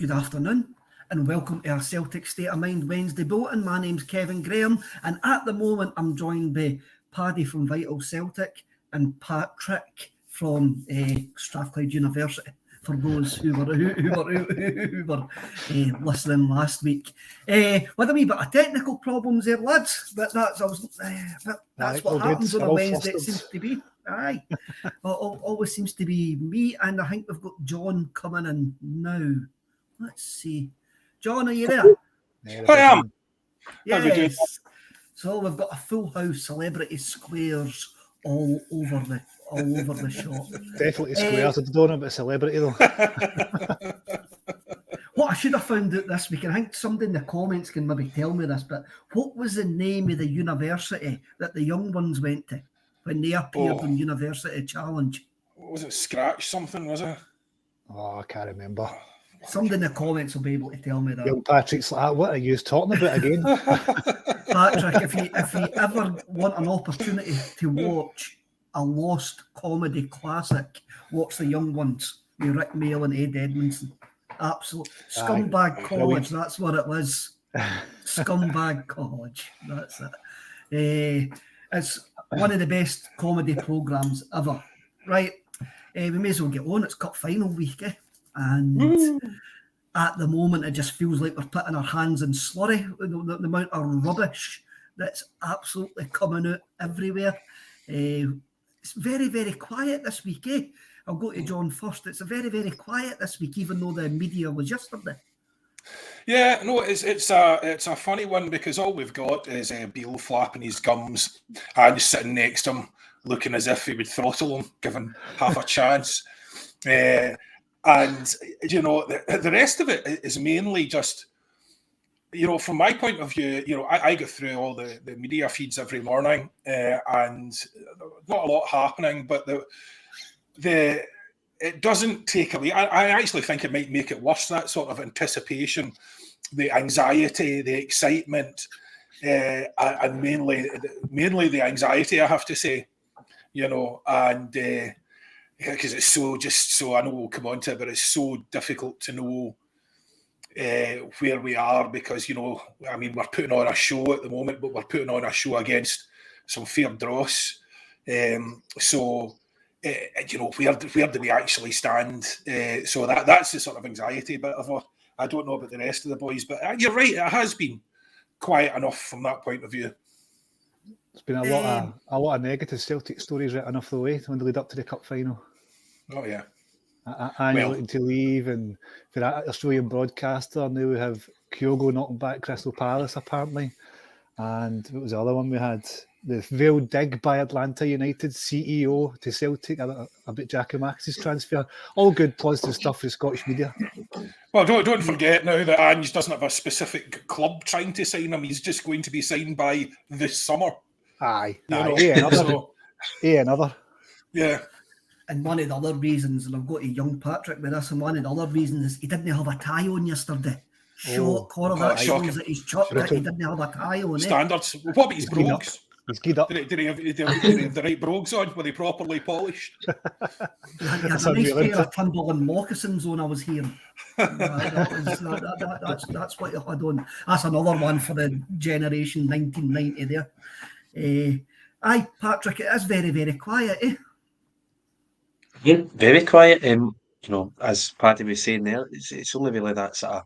Good afternoon and welcome to our Celtic State of Mind Wednesday bulletin. My name's Kevin Graham and at the moment I'm joined by Paddy from Vital Celtic and Patrick from Strathclyde University, for those who were listening last week. With a wee bit of technical problems there, lads, but that's what happens on a Wednesday, it seems to be. Aye. Always seems to be me, and I think we've got John coming in now. Let's see. John, are you there? I am. Yes. So we've got a full house, celebrity squares all over the shop. Definitely squares. I don't know about celebrity though. What I should have found out this week, and I think somebody in the comments can maybe tell me this, but what was the name of the university that the young ones went to when they appeared on University Challenge? Was it Scratch something, was it? Oh, I can't remember. Somebody in the comments will be able to tell me that. Young Patrick's like, what are you talking about again? Patrick, if you ever want an opportunity to watch a lost comedy classic, watch The Young Ones with Rick Mail and Ed Edmondson. Absolute scumbag college, that's what it was. Scumbag college, that's it. It's one of the best comedy programmes ever. Right, we may as well get on. It's cup final week, and at the moment it just feels like we're putting our hands in slurry. The amount of rubbish that's absolutely coming out everywhere. It's very, very quiet this week, I'll go to John first. It's very, very quiet this week, even though the media was yesterday. Yeah, no, it's a funny one because all we've got is Beale flapping his gums and sitting next to him, looking as if he would throttle him, given half a chance. And you know, the rest of it is mainly just, you know, from my point of view, you know, I go through all the media feeds every morning, and not a lot happening, but it doesn't take away. I actually think it might make it worse, that sort of anticipation, the anxiety, the excitement, and mainly the anxiety, I have to say, you know, and because it's so, I know we'll come on to it, but it's so difficult to know where we are because, you know, I mean, we're putting on a show at the moment, but we're putting on a show against some fair dross. So, you know, where do we actually stand? So that's the sort of anxiety bit of it. I don't know about the rest of the boys, but you're right, it has been quiet enough from that point of view. There's been a lot of negative Celtic stories written off the way when they lead up to the cup final. Oh yeah. Looking to leave, and for that Australian broadcaster, now we have Kyogo knocking back Crystal Palace apparently, and what was the other one we had? The veiled dig by Atlanta United CEO to Celtic about Giacomakis' transfer. All good positive stuff for Scottish media. Well, don't forget now that Ange doesn't have a specific club trying to sign him. He's just going to be signed by this summer. Another. Yeah. And one of the other reasons, and I've got a young Patrick with us, and one of the other reasons is he didn't have a tie on yesterday. Horror, that shows that he's chucked it. He didn't have a tie on. Standards. What about his brogues? He's geared up. Did he have the right brogues on? Were they properly polished? He had a nice pair of Timberland moccasins on, I was hearing. That's what he had on. That's another one for the generation 1990 there. Aye, Patrick, it is very, very quiet, Yeah, very quiet. You know, as Paddy was saying there, it's only really that sort of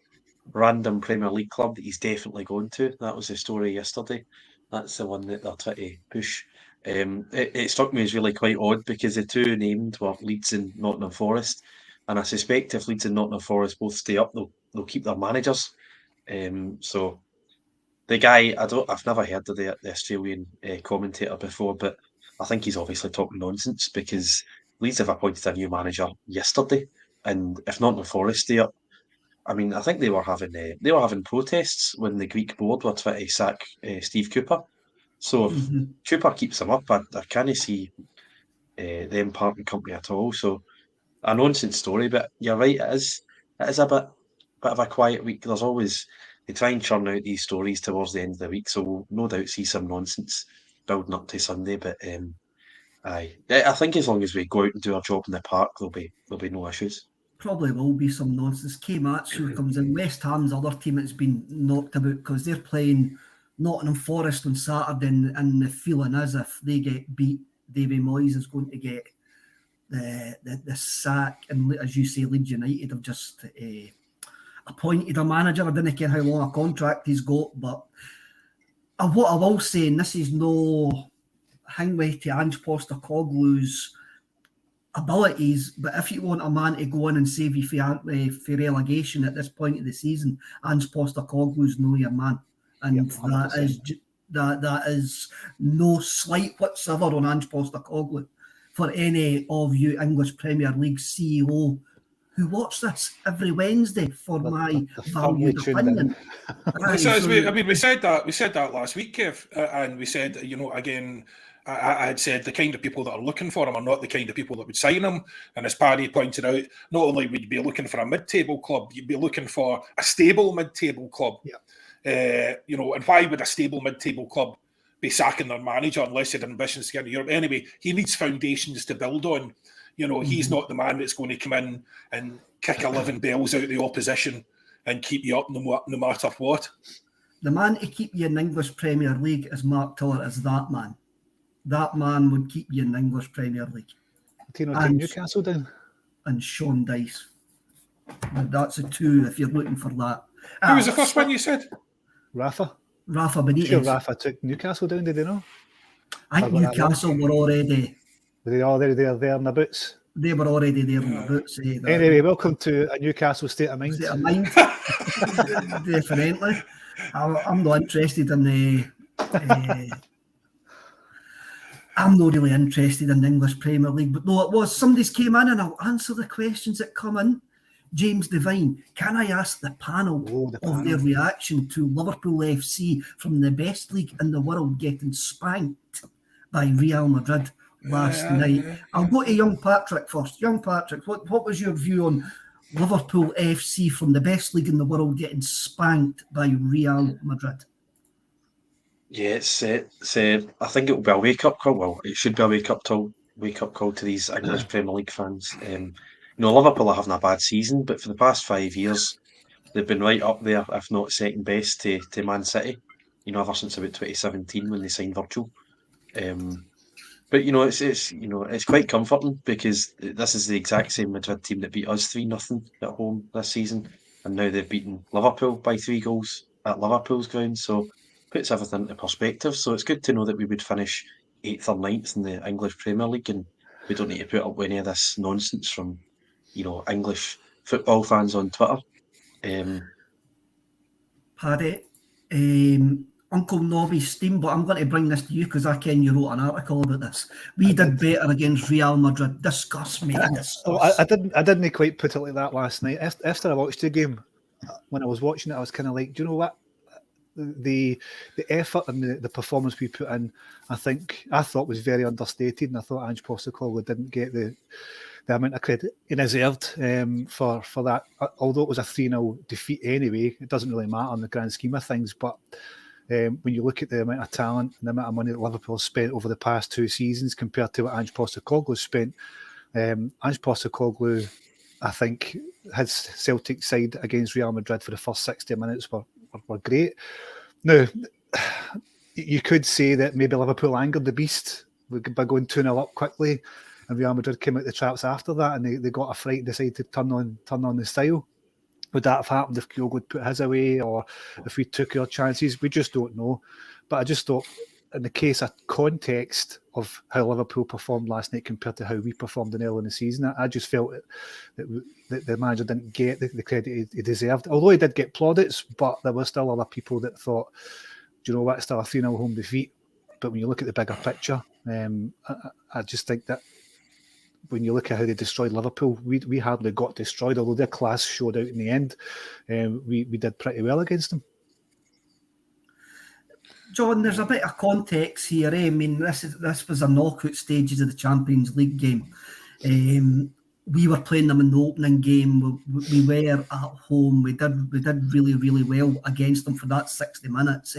random Premier League club that he's definitely going to. That was the story yesterday. That's the one that they're trying to push. It struck me as really quite odd because the two named were Leeds and Nottingham Forest, and I suspect if Leeds and Nottingham Forest both stay up, they'll keep their managers. So the guy, I've never heard of the Australian commentator before, but I think he's obviously talking nonsense because Leeds have appointed a new manager yesterday, and if Nottingham Forest stay up, I mean, I think they were having protests when the Greek board were trying to sack Steve Cooper. So if Cooper keeps them up, I can't see them parting company at all. So a nonsense story, but you're right, it is a bit of a quiet week. There's always, they try and churn out these stories towards the end of the week, so we'll no doubt see some nonsense building up to Sunday. But I think as long as we go out and do our job in the park, there'll be no issues. Probably will be some nonsense. K-Matsu comes in. West Ham's other team that's been knocked about because they're playing Nottingham Forest on Saturday, and the feeling is if they get beat, Davy Moyes is going to get the sack. And as you say, Leeds United have just appointed a manager. I don't care how long a contract he's got, but what I will say, and this is no hangway to Ange Postecoglou's abilities, but if you want a man to go in and save you for relegation at this point of the season, Ange Postecoglou's know your man, and that is no slight whatsoever on Ange Postecoglou for any of you English Premier League CEO who watch this every Wednesday for my valued opinion. We said that last week, Kev, and we said, again, I had said the kind of people that are looking for him are not the kind of people that would sign him. And as Paddy pointed out, not only would you be looking for a mid-table club, you'd be looking for a stable mid-table club. Yeah. And why would a stable mid-table club be sacking their manager unless they had ambitions to get to Europe? Anyway, he needs foundations to build on. He's not the man that's going to come in and kick 11 bells out of the opposition and keep you up no matter what. The man to keep you in the English Premier League is Mark Tiller, is that man. That man would keep you in the English Premier League. Take Newcastle down. And Sean Dice. That's a two if you're looking for that. Who was the first one you said? Rafa Benitez. Sure, Rafa took Newcastle down, did they know? I think Newcastle were already... Were they already there in the boots? They were already there in the boots. Anyway, welcome to a Newcastle State of Mind. State of Mind. Definitely. I'm not interested in the... I'm not really interested in the English Premier League, but no, it was. Somebody's came in and I'll answer the questions that come in. James Devine, can I ask the panel of their reaction to Liverpool FC from the best league in the world getting spanked by Real Madrid last night? I'll go to young Patrick first. Young Patrick, what was your view on Liverpool FC from the best league in the world getting spanked by Real Madrid? Yeah, it's I think it will be a wake-up call. Well, it should be a wake-up call to these English Premier League fans. Liverpool are having a bad season, but for the past 5 years, they've been right up there, if not second best to Man City. Ever since about 2017 when they signed Virgil. But it's quite comforting because this is the exact same Madrid team that beat us 3-0 at home this season, and now they've beaten Liverpool by 3 goals at Liverpool's ground. So puts everything into perspective. So it's good to know that we would finish 8th or 9th in the English Premier League, and we don't need to put up with any of this nonsense from English football fans on Twitter. Paddy, Uncle Nobby's Steamboat, I'm going to bring this to you because I ken you wrote an article about this. We did better against Real Madrid. Discuss, mate. I didn't quite put it like that last night. After I watched the game, when I was watching it, I was kind of like, do you know what? The effort and the performance we put in, I thought was very understated, and I thought Ange Postecoglou didn't get the amount of credit he deserved for that. Although it was a 3-0 defeat anyway, it doesn't really matter in the grand scheme of things. But when you look at the amount of talent and the amount of money that Liverpool spent over the past 2 seasons compared to what Ange Postecoglou spent, Ange Postecoglou, I think, his Celtic side against Real Madrid for the first 60 minutes were great. Now, you could say that maybe Liverpool angered the beast by going 2-0 up quickly, and Real Madrid came out the traps after that, and they got a fright and decided to turn on the style. Would that have happened if Kyogo would put his away, or if we took our chances? We just don't know. But I just thought, in the case of context of how Liverpool performed last night compared to how we performed early in the season, I just felt that the manager didn't get the credit he deserved. Although he did get plaudits, but there were still other people that thought, do you know what, it's still a 3-0 home defeat. But when you look at the bigger picture, I just think that when you look at how they destroyed Liverpool, we hardly got destroyed, although their class showed out in the end. We did pretty well against them. John, there's a bit of context here. I mean, this was a knockout stages of the Champions League game. We were playing them in the opening game. We were at home. We did really, really well against them for that 60 minutes.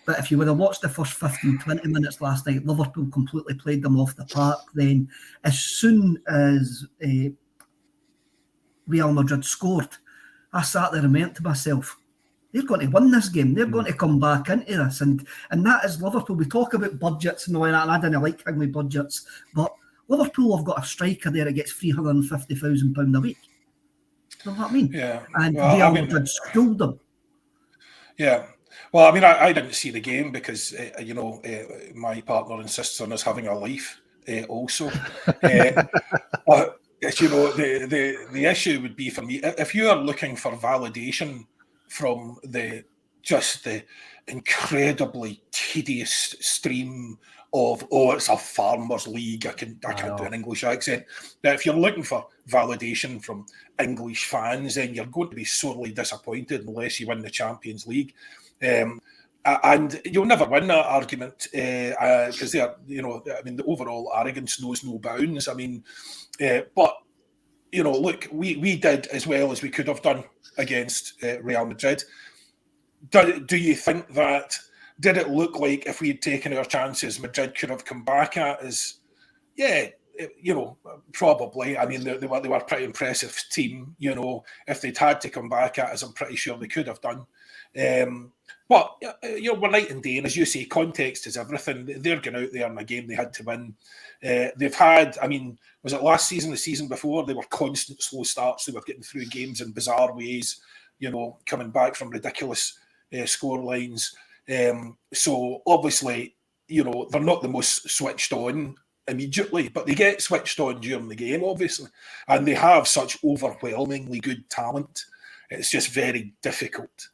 But if you would have watched the first 15, 20 minutes last night, Liverpool completely played them off the park. Then as soon as Real Madrid scored, I sat there and went to myself, they're going to win this game. They're going to come back into this. And that is Liverpool. We talk about budgets and all that, and I didn't like things with budgets. But Liverpool have got a striker there that gets £350,000 a week. You know what I mean? Yeah. And Real Madrid schooled them. Yeah. Well, I mean, I didn't see the game because, my partner insists on us having a life also. But, the issue would be for me, if you are looking for validation from the incredibly tedious stream of, it's a farmers league, I can't do an English accent. Now, if you're looking for validation from English fans, then you're going to be sorely disappointed unless you win the Champions League. And you'll never win that argument because they are, the overall arrogance knows no bounds. I mean, but look, we did as well as we could have done against Real Madrid. Do you think that, did it look like if we had taken our chances, Madrid could have come back at us? Yeah, probably. I mean, they were a pretty impressive team. If they'd had to come back at us, I'm pretty sure they could have done. But we're night and day, and as you say, context is everything. They're going out there in a game they had to win. They've had, was it last season, the season before? They were constant slow starts. They were getting through games in bizarre ways, coming back from ridiculous score lines. So obviously, they're not the most switched on immediately, but they get switched on during the game, obviously. And they have such overwhelmingly good talent. It's just very difficult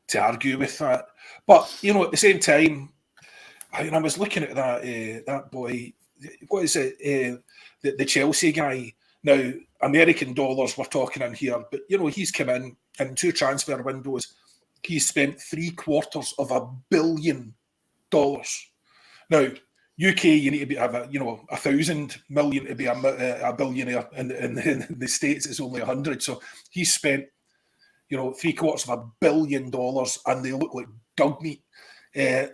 to argue with that. But, at the same time, I was looking at that boy, what is it, the Chelsea guy. Now, American dollars we're talking in here, but, he's come in 2 transfer windows. He's spent $750 million. Now, UK, you need to have 1,000 million to be a billionaire. In the States, it's only 100. So he's spent, $750 million, and they look like dog meat.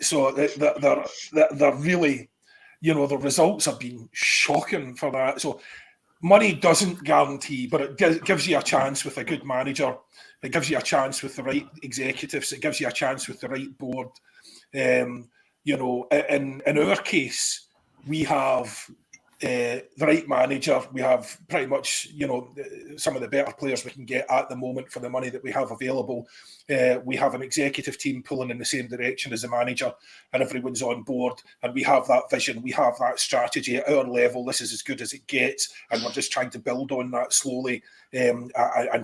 So they're really, the results have been shocking for that. So money doesn't guarantee, but it gives you a chance with a good manager. It gives you a chance with the right executives. It gives you a chance with the right board. In our case, we have the right manager. We have pretty much, some of the better players we can get at the moment for the money that we have available. We have an executive team pulling in the same direction as the manager, and everyone's on board. And we have that vision. We have that strategy at our level. This is as good as it gets, and we're just trying to build on that slowly and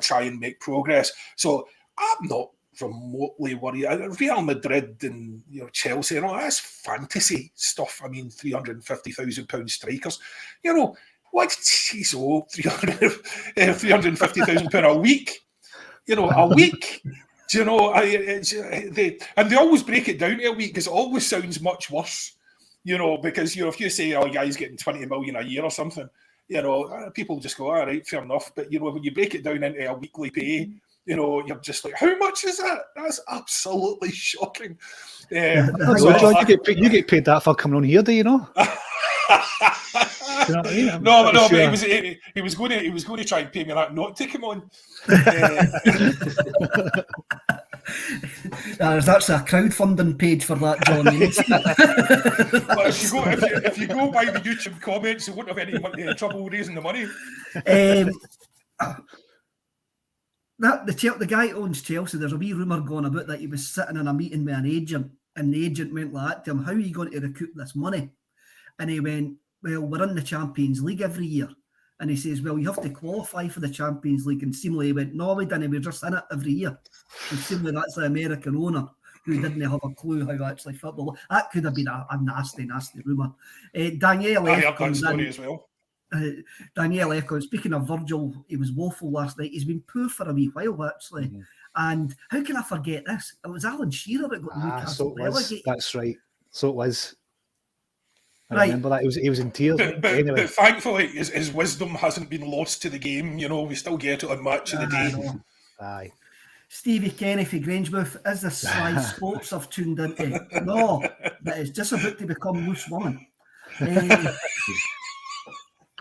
try and make progress. So I'm not remotely worried. Real Madrid and Chelsea and all that's fantasy stuff. I mean, £350,000 strikers. What? Jeez, £350,000 a week. A week. Do they always break it down to a week because it always sounds much worse. Because if you say, "Oh, guy's getting 20 million a year or something," people just go, "All right, fair enough." But when you break it down into a weekly pay, you're just like, how much is that? That's absolutely shocking. John, you get paid that for coming on here, do you know? You know what I mean? No, sure. But he was going to try and pay me that not to come on. There's actually a crowdfunding page for that, John. But if you go by the YouTube comments, you won't have any trouble raising the money. The guy who owns Chelsea, there's a wee rumour going about that he was sitting in a meeting with an agent, and the agent went like that to him, "How are you going to recoup this money?" And he went, "Well, we're in the Champions League every year." And he says, "Well, you have to qualify for the Champions League." And seemingly he went, "No, we didn't, we're just in it every year." And seemingly that's the American owner who didn't have a clue how actually football. That could have been a nasty, nasty rumour. Danielle F. comes in. As well. Danielle F. Speaking of Virgil, he was woeful last night. He's been poor for a wee while, actually. Mm-hmm. And how can I forget this? It was Alan Shearer that got Newcastle relegated. That's right. So it was. I remember that. He was in tears. But thankfully, his wisdom hasn't been lost to the game. We still get it on Match of the Day. Aye. Stevie Kenny for Grangemouth, is this Sky Sports I've tuned into? No, but it's just about to become Loose Woman.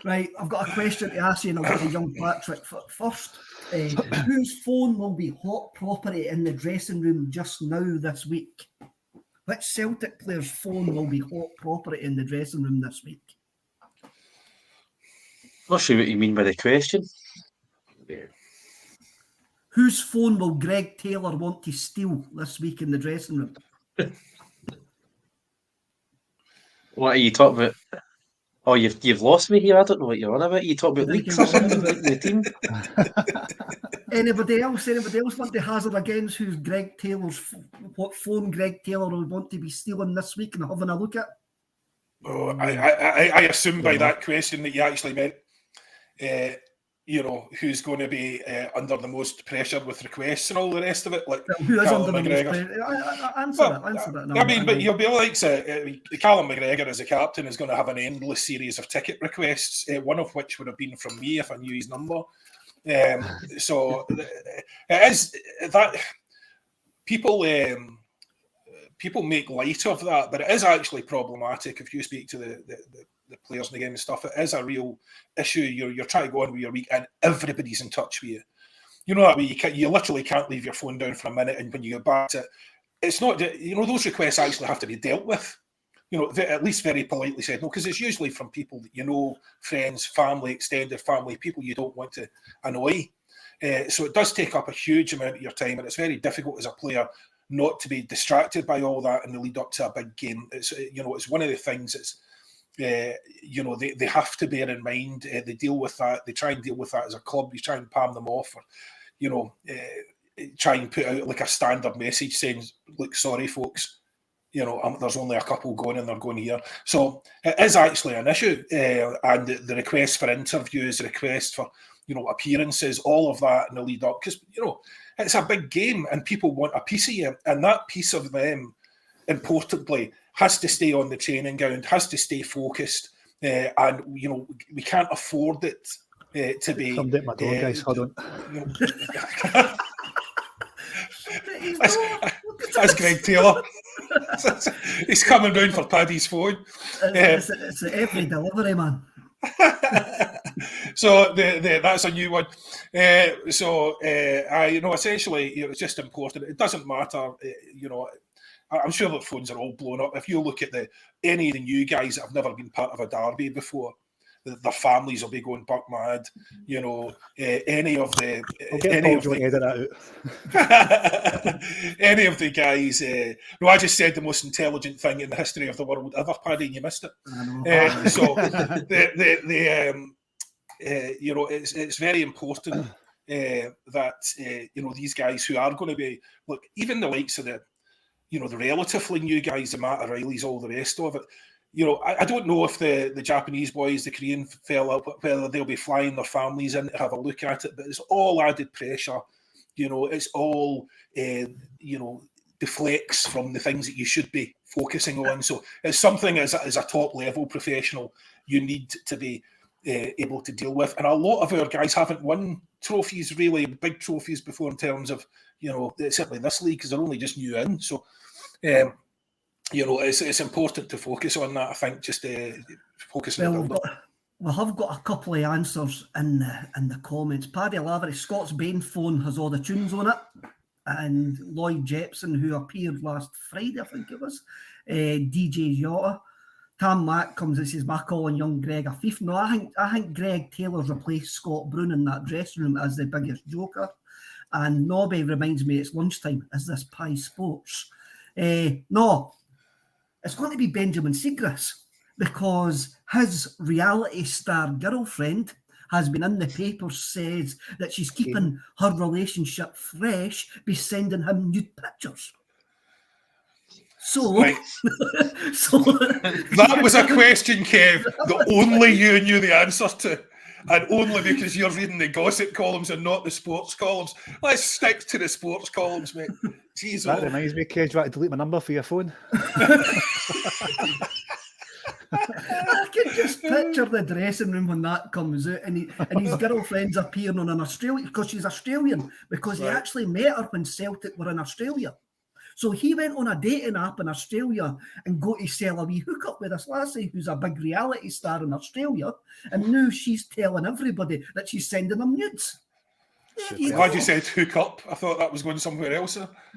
Right, I've got a question to ask you, and I'll get to young Patrick first. Whose phone will be hot property in the dressing room just now this week? Which Celtic player's phone will be hot property in the dressing room this week? Not sure what you mean by the question. Whose phone will Greg Taylor want to steal this week in the dressing room? What are you talking about? Oh, you've lost me here. I don't know what you're on about. You talk about leaks or something in the team? Anybody else want to hazard against who's Greg Taylor's, what phone Greg Taylor will want to be stealing this week and having a look at? Oh, I assume by that question that you actually meant, who's going to be under the most pressure with requests and all the rest of it. Like who is Callum under the most McGregor. pressure? Answer that. I mean, but you'll be like, Callum McGregor as a captain is going to have an endless series of ticket requests, one of which would have been from me if I knew his number. So it is that people make light of that, but it is actually problematic if you speak to the players in the game and stuff. It is a real issue. You're trying to go on with your week and everybody's in touch with you. You know that way you literally can't leave your phone down for a minute, and when you go back to it, it's not, those requests actually have to be dealt with. At least very politely said no, because it's usually from people that you know, friends, family, extended family, people you don't want to annoy. So it does take up a huge amount of your time, and it's very difficult as a player not to be distracted by all that in the lead up to a big game. It's it's one of the things that's they have to bear in mind. They deal with that. They try and deal with that as a club. You try and palm them off, or try and put out like a standard message saying, "Look, sorry, folks. There's only a couple going and they're going here." So it is actually an issue. And the request for interviews, the request for, appearances, all of that in the lead up, because, it's a big game and people want a piece of you. And that piece of them, importantly, has to stay on the training ground, has to stay focused. And, we can't afford it to be... Somebody at my door, guys, hold on. That's Greg Taylor. He's coming round for Paddy's phone. It's every delivery, man. So that's a new one. Essentially, it's just important. It doesn't matter. I'm sure that phones are all blown up. If you look at any of the new guys that have never been part of a derby before, their families will be going buck mad. Any of the any of the guys. I just said the most intelligent thing in the history of the world ever, Paddy, and you missed it. It's very important that these guys who are going to be, look, even the likes of the relatively new guys, the Matt O'Reillys, all the rest of it. I don't know if the Japanese boys, the Korean fella, whether they'll be flying their families in to have a look at it, but it's all added pressure. It's all, deflects from the things that you should be focusing on. So it's something as a top level professional you need to be able to deal with. And a lot of our guys haven't won trophies, really big trophies before, in terms of, certainly this league, because they're only just new in. So, it's important to focus on that. I think just focusing on the we have got a couple of answers in the comments. Paddy Lavery, Scott's Bane phone has all the tunes on it, and Lloyd Jepson, who appeared last Friday, I think it was, DJ Jota. Tam Mack comes and says, "My calling young Greg a thief." No, I think Greg Taylor's replaced Scott Brown in that dressing room as the biggest joker. And Nobby reminds me it's lunchtime. Is this Pie Sports? No. It's going to be Benjamin Seagrass, because his reality star girlfriend has been in the papers, says that she's keeping her relationship fresh by sending him nude pictures. So, right. That was a question, Kev, that only you knew the answer to. And only because you're reading the gossip columns and not the sports columns. Let's stick to the sports columns, mate. Jeez, that reminds me, Kedge, you want to delete my number for your phone? I can just picture the dressing room when that comes out, and his girlfriend's appearing on an Australian, because she's Australian, because he actually met her when Celtic were in Australia. So he went on a dating app in Australia and got to sell a wee hookup with this lassie who's a big reality star in Australia, and now she's telling everybody that she's sending them nudes. I'm glad you said hook up. I thought that was going somewhere else.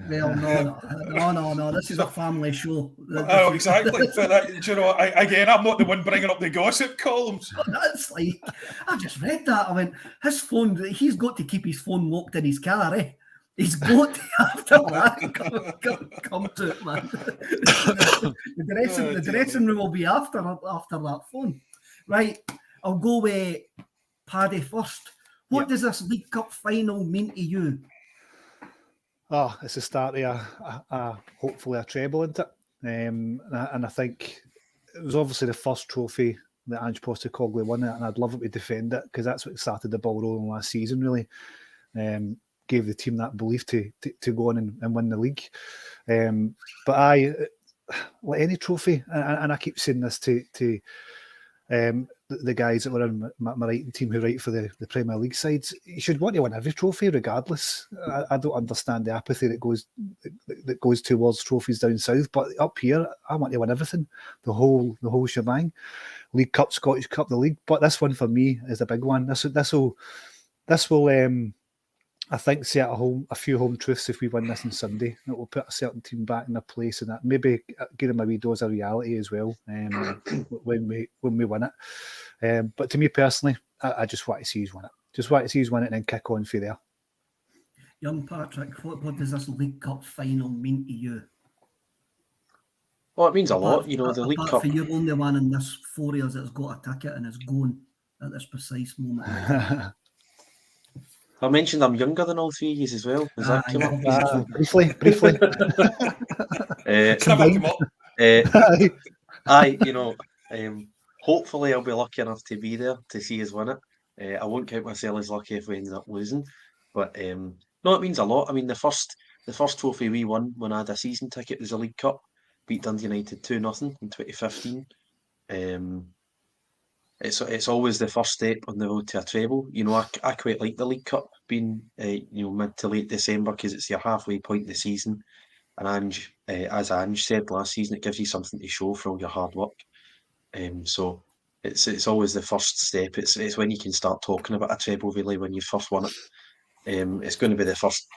Well, no. This is a family show. Oh, exactly. But I'm not the one bringing up the gossip columns. That's like, I just read that. I went, his phone, he's got to keep his phone locked in his car, eh? He's got to, after that, come to it, man. The dressing room will be after that phone. Right, I'll go with Paddy first. What does this League Cup final mean to you? Oh, it's the start of hopefully a treble, isn't it? And I think it was obviously the first trophy that Ange Postecoglou won it, and I'd love it to defend it because that's what started the ball rolling last season, really. Gave the team that belief to go on and win the league. But like any trophy, and I keep saying this to the guys that were in my writing team who write for the Premier League sides, you should want to win every trophy regardless. I don't understand the apathy that goes towards trophies down south, but up here I want to win everything, the whole shebang. League Cup, Scottish Cup, the league. But this one for me is a big one. This will I think set a few home truths if we win this on Sunday. It will put a certain team back in their place, and that maybe give them a wee dose of reality as well when we win it. But to me personally, I just want to see us win it. Just want to see us win it and then kick on for there. Young Patrick, what does this League Cup final mean to you? Well, it means a lot. The League Cup. For you're the only one in this 4 years that's got a ticket and is going at this precise moment. I mentioned I'm younger than all three of you as well. Does that come up? Briefly. Hopefully I'll be lucky enough to be there to see us win it. I won't count myself as lucky if we end up losing. But no, it means a lot. I mean, the first trophy we won when I had a season ticket was a League Cup. Beat Dundee United 2-0 in 2015. It's always the first step on the road to a treble. I quite like the League Cup being mid to late December because it's your halfway point of the season. And as Ange said last season, it gives you something to show for all your hard work. So it's always the first step. It's when you can start talking about a treble really when you first won it. It's going to be the first,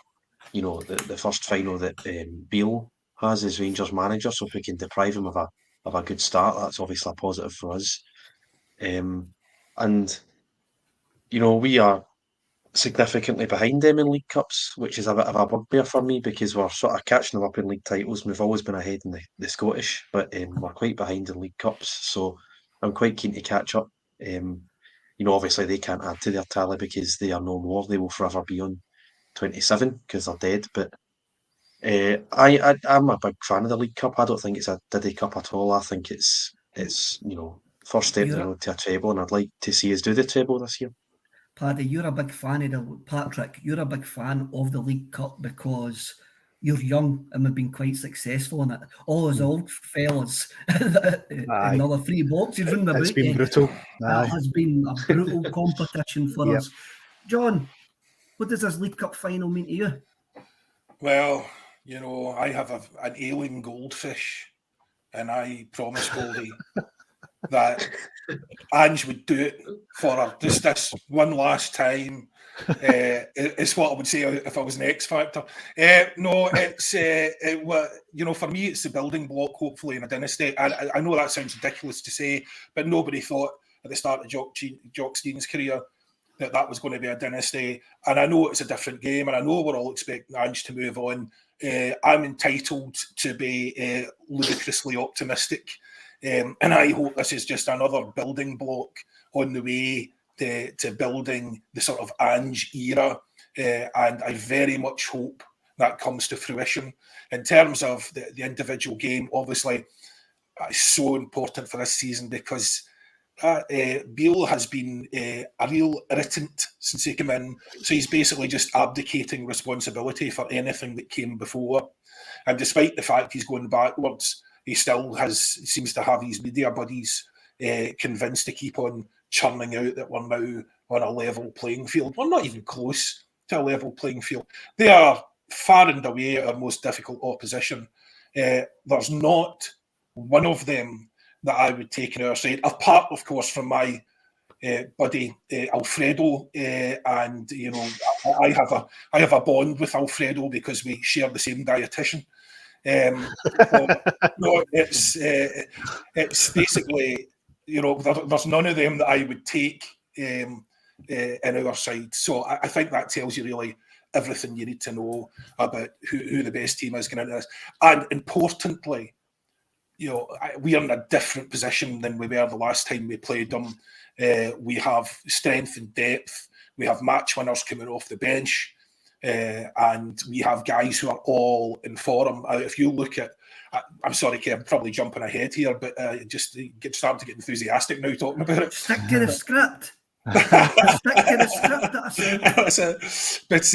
the first final that Beale has as Rangers manager. So if we can deprive him of a good start, that's obviously a positive for us. We are significantly behind them in League Cups, which is a bit of a bugbear for me because we're sort of catching them up in league titles and we've always been ahead in the Scottish, but we're quite behind in League Cups, so I'm quite keen to catch up. Obviously they can't add to their tally because they are no more. They will forever be on 27 because they're dead, but I'm a big fan of the League Cup. I don't think it's a Diddy Cup at all. I think it's first step to a treble, and I'd like to see us do the treble this year. Paddy, you're a big fan of you're a big fan of the League Cup because you're young and we've been quite successful in it. All those old fellas another 3 boxes in the boot. It's been brutal. That has been a brutal competition for us. John, what does this League Cup final mean to you? Well, I have an ailing goldfish, and I promised Goldie that Ange would do it for her just this one last time. It's what I would say if I was an X Factor. No, it's for me, it's the building block, hopefully, in a dynasty. I know that sounds ridiculous to say, but nobody thought at the start of Jock Stein's career that was going to be a dynasty. And I know it's a different game, and I know we're all expecting Ange to move on. I'm entitled to be ludicrously optimistic. And I hope this is just another building block on the way to building the sort of Ange era. And I very much hope that comes to fruition. In terms of the individual game, obviously, it's so important for this season because Beale has been a real irritant since he came in. So he's basically just abdicating responsibility for anything that came before. And despite the fact he's going backwards, he still seems to have his media buddies convinced to keep on churning out that we're now on a level playing field. We're not even close to a level playing field. They are far and away our most difficult opposition. There's not one of them that I would take in our side, apart, of course, from my buddy Alfredo, and I have a bond with Alfredo because we share the same dietitian. No, it's basically, there's none of them that I would take in our side. So I think that tells you really everything you need to know about who the best team is going into this. And importantly, we are in a different position than we were the last time we played them. We have strength and depth. We have match winners coming off the bench. And we have guys who are all in form. If you look at, I'm sorry, Kev, I'm probably jumping ahead here, but just starting to get enthusiastic now talking about it. Stick to the script. Stick to the script that I said. But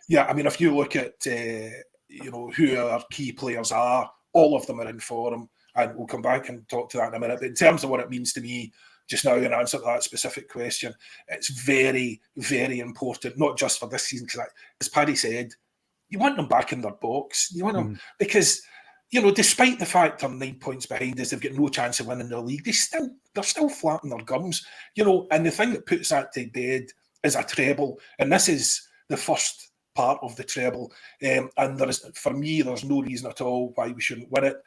yeah, I mean, if you look at who our key players are, all of them are in form, and we'll come back and talk to that in a minute. But in terms of what it means to me just now, in answer to that specific question, it's very, very important, not just for this season, because as Paddy said, you want them back in their box. You want them because, despite the fact they're 9 points behind us, they've got no chance of winning the league. They're still flat in their gums, and the thing that puts that to bed is a treble, and this is the first part of the treble. And for me, there's no reason at all why we shouldn't win it.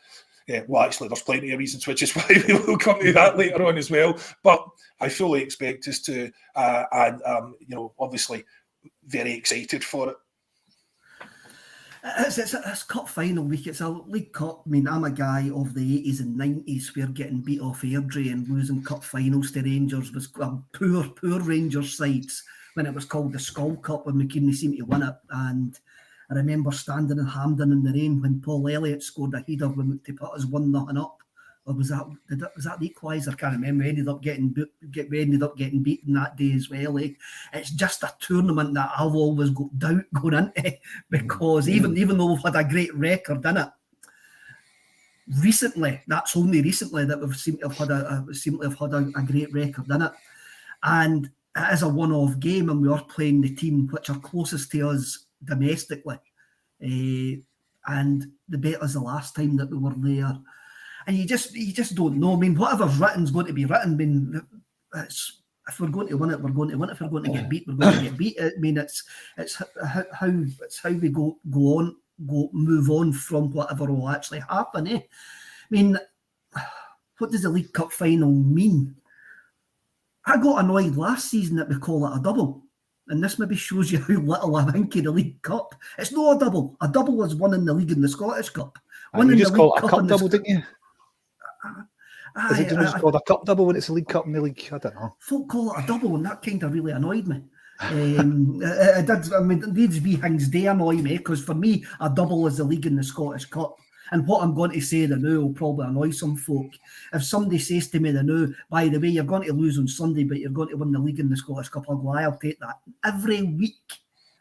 Well, actually, there's plenty of reasons, which is why we will come to that later on as well. But I fully expect us to, and obviously, very excited for it. It's cup final week. It's a League Cup. I mean, I'm a guy of the 80s and 90s where getting beat off Airdrie and losing cup finals to Rangers was poor Rangers sides when it was called the Skull Cup when we couldn't seem to win it. And I remember standing in Hampden in the rain when Paul Elliott scored a header to put us 1-0 up. Or was that the equaliser? I can't remember. We ended up getting beaten that day as well. It's just a tournament that I've always got doubt going into because even though we've had a great record in it, that's only recently that we've seemed to have had a great record in it, and it is a one-off game, and we are playing the team which are closest to us domestically, and the bet is the last time that we were there. And you just don't know. I mean, whatever's written is going to be written. I mean, if we're going to win it, we're going to win it. If we're going to get beat, we're going to get beat. I mean, it's how we move on from whatever will actually happen. I mean, what does the League Cup final mean? I got annoyed last season that we call it a double. And this maybe shows you how little I think of the League Cup. It's not a double. A double is winning the league in the Scottish Cup. You just call it a cup double, didn't you? Is it just called a cup double when it's a League Cup in the league? I don't know. Folk call it a double, and that kind of really annoyed me. It did. I mean, these wee things do annoy me because for me, a double is the league in the Scottish Cup. And what I'm going to say the now will probably annoy some folk. If somebody says to me the now, by the way, you're going to lose on Sunday, but you're going to win the league in the Scottish Cup, I'll go, I'll take that. Every week,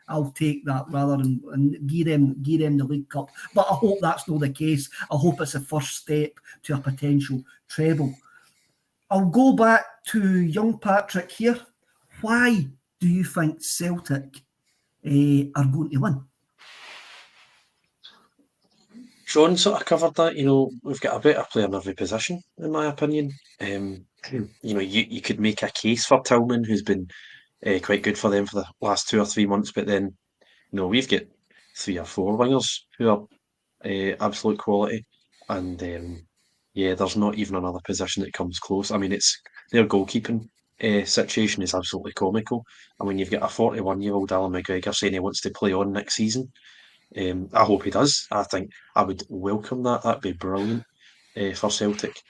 I'll take that rather than give them the League Cup. But I hope that's not the case. I hope it's a first step to a potential treble. I'll go back to young Patrick here. Why do you think Celtic are going to win? Sean sort of covered that. We've got a better player in every position, in my opinion. You could make a case for Tillman, who's been quite good for them for the last 2 or 3 months, but then we've got 3 or 4 wingers who are absolute quality, and there's not even another position that comes close. I mean, it's their goalkeeping situation is absolutely comical. I mean, you've got a 41-year-old Alan McGregor saying he wants to play on next season. I hope he does. I think I would welcome that. That'd be brilliant for Celtic.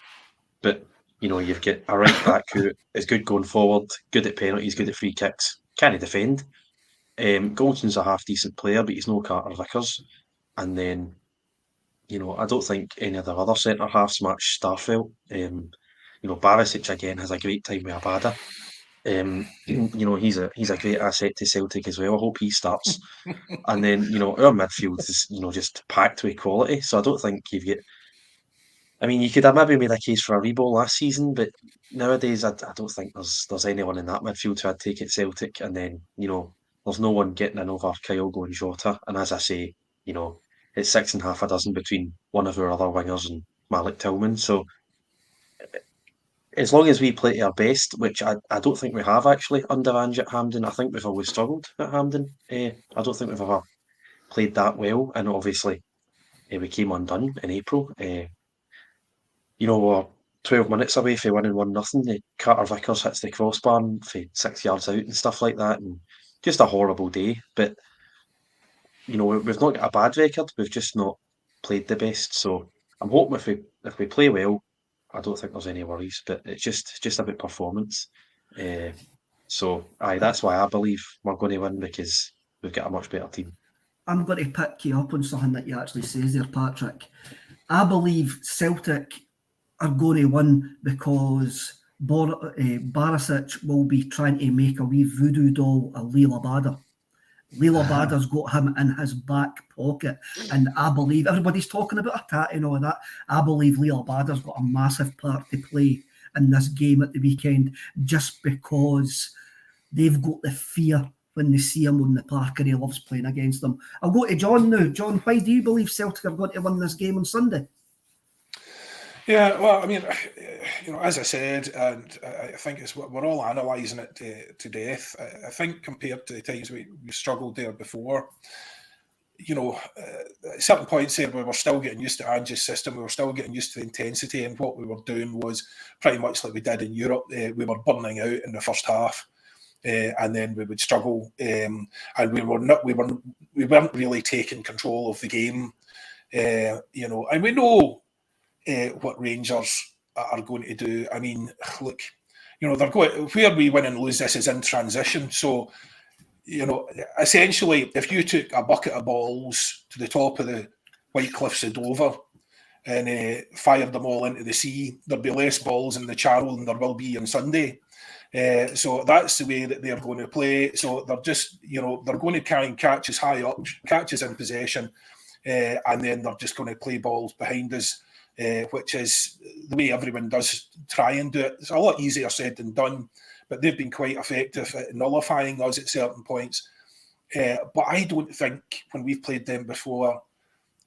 But you've got a right back who is good going forward, good at penalties, good at free kicks, can't defend. Goldson's a half decent player, but he's no Carter Vickers. And then, I don't think any of the other centre halves match Starfelt. Barisic again has a great time with Abada. He's a great asset to Celtic as well. I hope he starts. And then, our midfield is, just packed with quality. So I don't think you've got. I mean, you could have maybe made a case for a Rebo last season, but nowadays I don't think there's anyone in that midfield who I'd take at Celtic. And then, there's no one getting in over Kyogo and Jota. And as I say, it's 6.5 dozen between one of our other wingers and Malik Tillman. So as long as we play to our best, which I don't think we have actually under Ange at Hampden. I think we've always struggled at Hampden. I don't think we've ever played that well, and obviously we came undone in April. We're 12 minutes away from winning 1-0. Carter Vickers hits the crossbar for 6 yards out and stuff like that, and just a horrible day. But we've not got a bad record. We've just not played the best. So I'm hoping if we play well, I don't think there's any worries. But it's just about performance. That's why I believe we're going to win, because we've got a much better team. I'm going to pick you up on something that you actually says there, Patrick. I believe Celtic are going to win because Barisic will be trying to make a wee voodoo doll of Lee Labada. Lee Labada's got him in his back pocket, and I believe everybody's talking about Hatate and all of that. I believe Lee Labada's got a massive part to play in this game at the weekend, just because they've got the fear when they see him on the park and he loves playing against them. I'll go to John now. John, why do you believe Celtic are going to win this game on Sunday? Yeah, well, I mean, as I said, and I think we're all analysing it to death. I think compared to the times we struggled there before, at certain points there we were still getting used to Ange's system, we were still getting used to the intensity, and what we were doing was pretty much like we did in Europe. We were burning out in the first half. And then we would struggle, and we weren't really taking control of the game, and we know what Rangers are going to do. I mean, look, they're going where we win and lose this is in transition. So, essentially, if you took a bucket of balls to the top of the White Cliffs of Dover and fired them all into the sea, there'd be less balls in the Channel than there will be on Sunday. So that's the way that they're going to play. So they're just, they're going to try and catch us high up, catch us in possession, and then they're just going to play balls behind us, which is the way everyone does try and do it. It's a lot easier said than done, but they've been quite effective at nullifying us at certain points. But I don't think when we've played them before,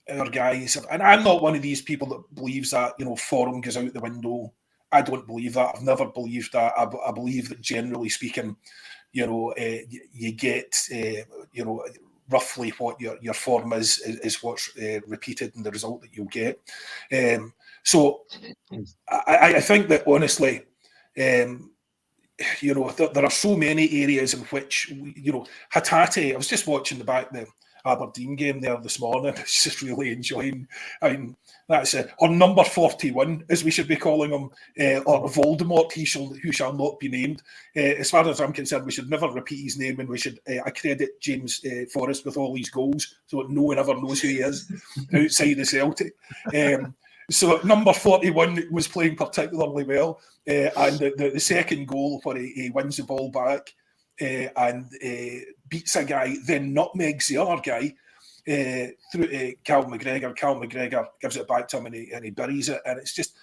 our guys, and I'm not one of these people that believes that, form goes out the window. I don't believe that. I've never believed that. I believe that generally speaking, you get, roughly what your form is what's repeated in the result that you'll get. So I think that honestly, there are so many areas in which, Hatate, I was just watching the Aberdeen game there this morning. I was just really enjoying. I mean, that's or number 41, as we should be calling him, or Voldemort, who shall not be named. As far as I'm concerned, we should never repeat his name, and we should accredit James Forrest with all these goals, so no one ever knows who he is outside of Celtic. So number 41 was playing particularly well, and the second goal where he wins the ball back and beats a guy, then nutmegs the other guy through to Cal McGregor. Cal McGregor gives it back to him and he buries it. And it's just,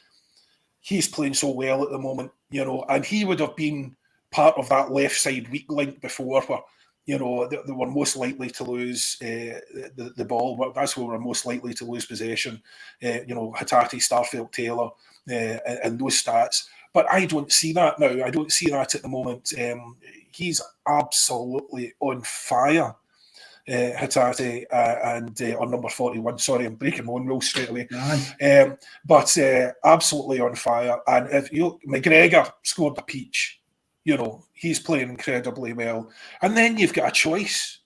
he's playing so well at the moment, and he would have been part of that left side weak link before where, they were most likely to lose the ball. That's where we're most likely to lose possession. Hatate, Starfelt, Taylor, and those stats. But I don't see that now. I don't see that at the moment. He's absolutely on fire, Hatate, and on number 41. Sorry, I'm breaking my own rules straight away. But absolutely on fire. And if McGregor scored a peach, he's playing incredibly well. And then you've got a choice,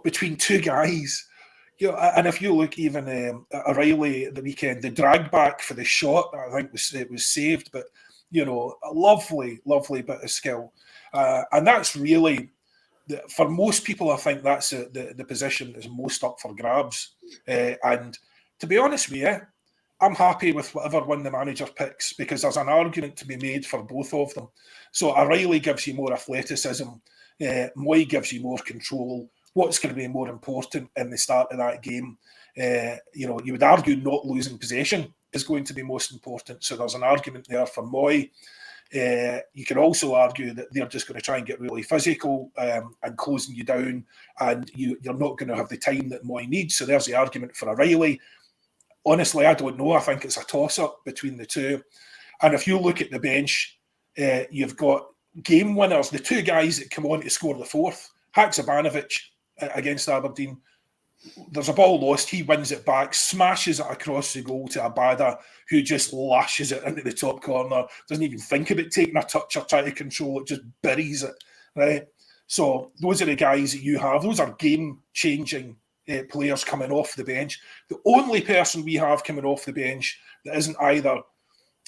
between two guys. And if you look even O'Reilly at the weekend, the drag back for the shot, I think it was saved, but a lovely bit of skill, and that's really for most people. I think that's the position that's most up for grabs. And to be honest with you, I'm happy with whatever one the manager picks, because there's an argument to be made for both of them. So O'Reilly gives you more athleticism, Moy gives you more control. What's going to be more important in the start of that game? You would argue not losing possession is going to be most important. So there's an argument there for Moy. You can also argue that they're just going to try and get really physical and closing you down, and you're not going to have the time that Moy needs. So there's the argument for O'Reilly. Honestly, I don't know. I think it's a toss-up between the two. And if you look at the bench, you've got game winners, the two guys that come on to score the fourth. Haksabanovic against Aberdeen. There's a ball lost. He wins it back, smashes it across the goal to Abada, who just lashes it into the top corner. Doesn't even think about taking a touch or trying to control it, just buries it. Right. So those are the guys that you have. Those are game-changing players coming off the bench. The only person we have coming off the bench that isn't either,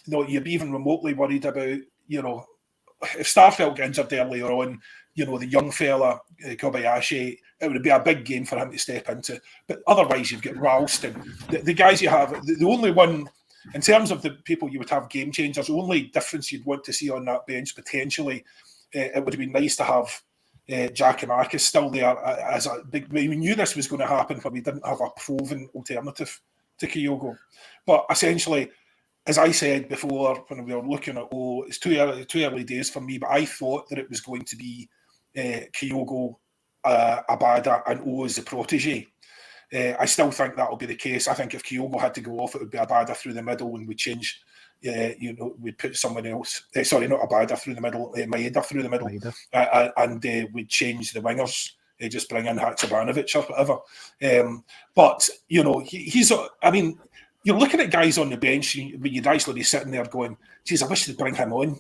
you'd be even remotely worried about, if Starfelt gets injured earlier on, the young fella, Kobayashi, it would be a big game for him to step into. But otherwise, you've got Ralston. The guys you have, the only one, in terms of the people you would have game changers, the only difference you'd want to see on that bench, potentially, it would have been nice to have Giacomakis still there as a big. We knew this was going to happen, but we didn't have a proven alternative to Kyogo. But essentially, as I said before, when we were looking at it's too early days for me, but I thought that it was going to be Kyogo, Abada, and O as the protege. I still think that will be the case. I think if Kyogo had to go off, it would be Abada through the middle, and we'd change. We'd put someone else. Sorry, not Abada through the middle, Maeda through the middle, and we'd change the wingers. Just bring in Haksabanovic or whatever. But he's. I mean, you're looking at guys on the bench, but you'd actually be sitting there going, "Geez, I wish they'd bring him on."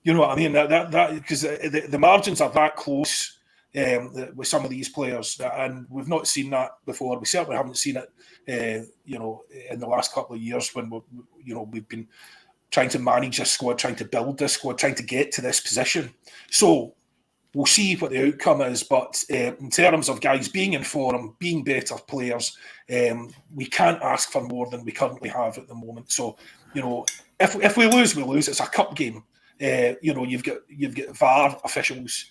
You know what I mean? That because the margins are that close with some of these players, and we've not seen that before. We certainly haven't seen it, in the last couple of years when we've been trying to manage this squad, trying to build this squad, trying to get to this position. So we'll see what the outcome is. But in terms of guys being in form, being better players, we can't ask for more than we currently have at the moment. So if we lose, we lose. It's a cup game. You've got VAR officials.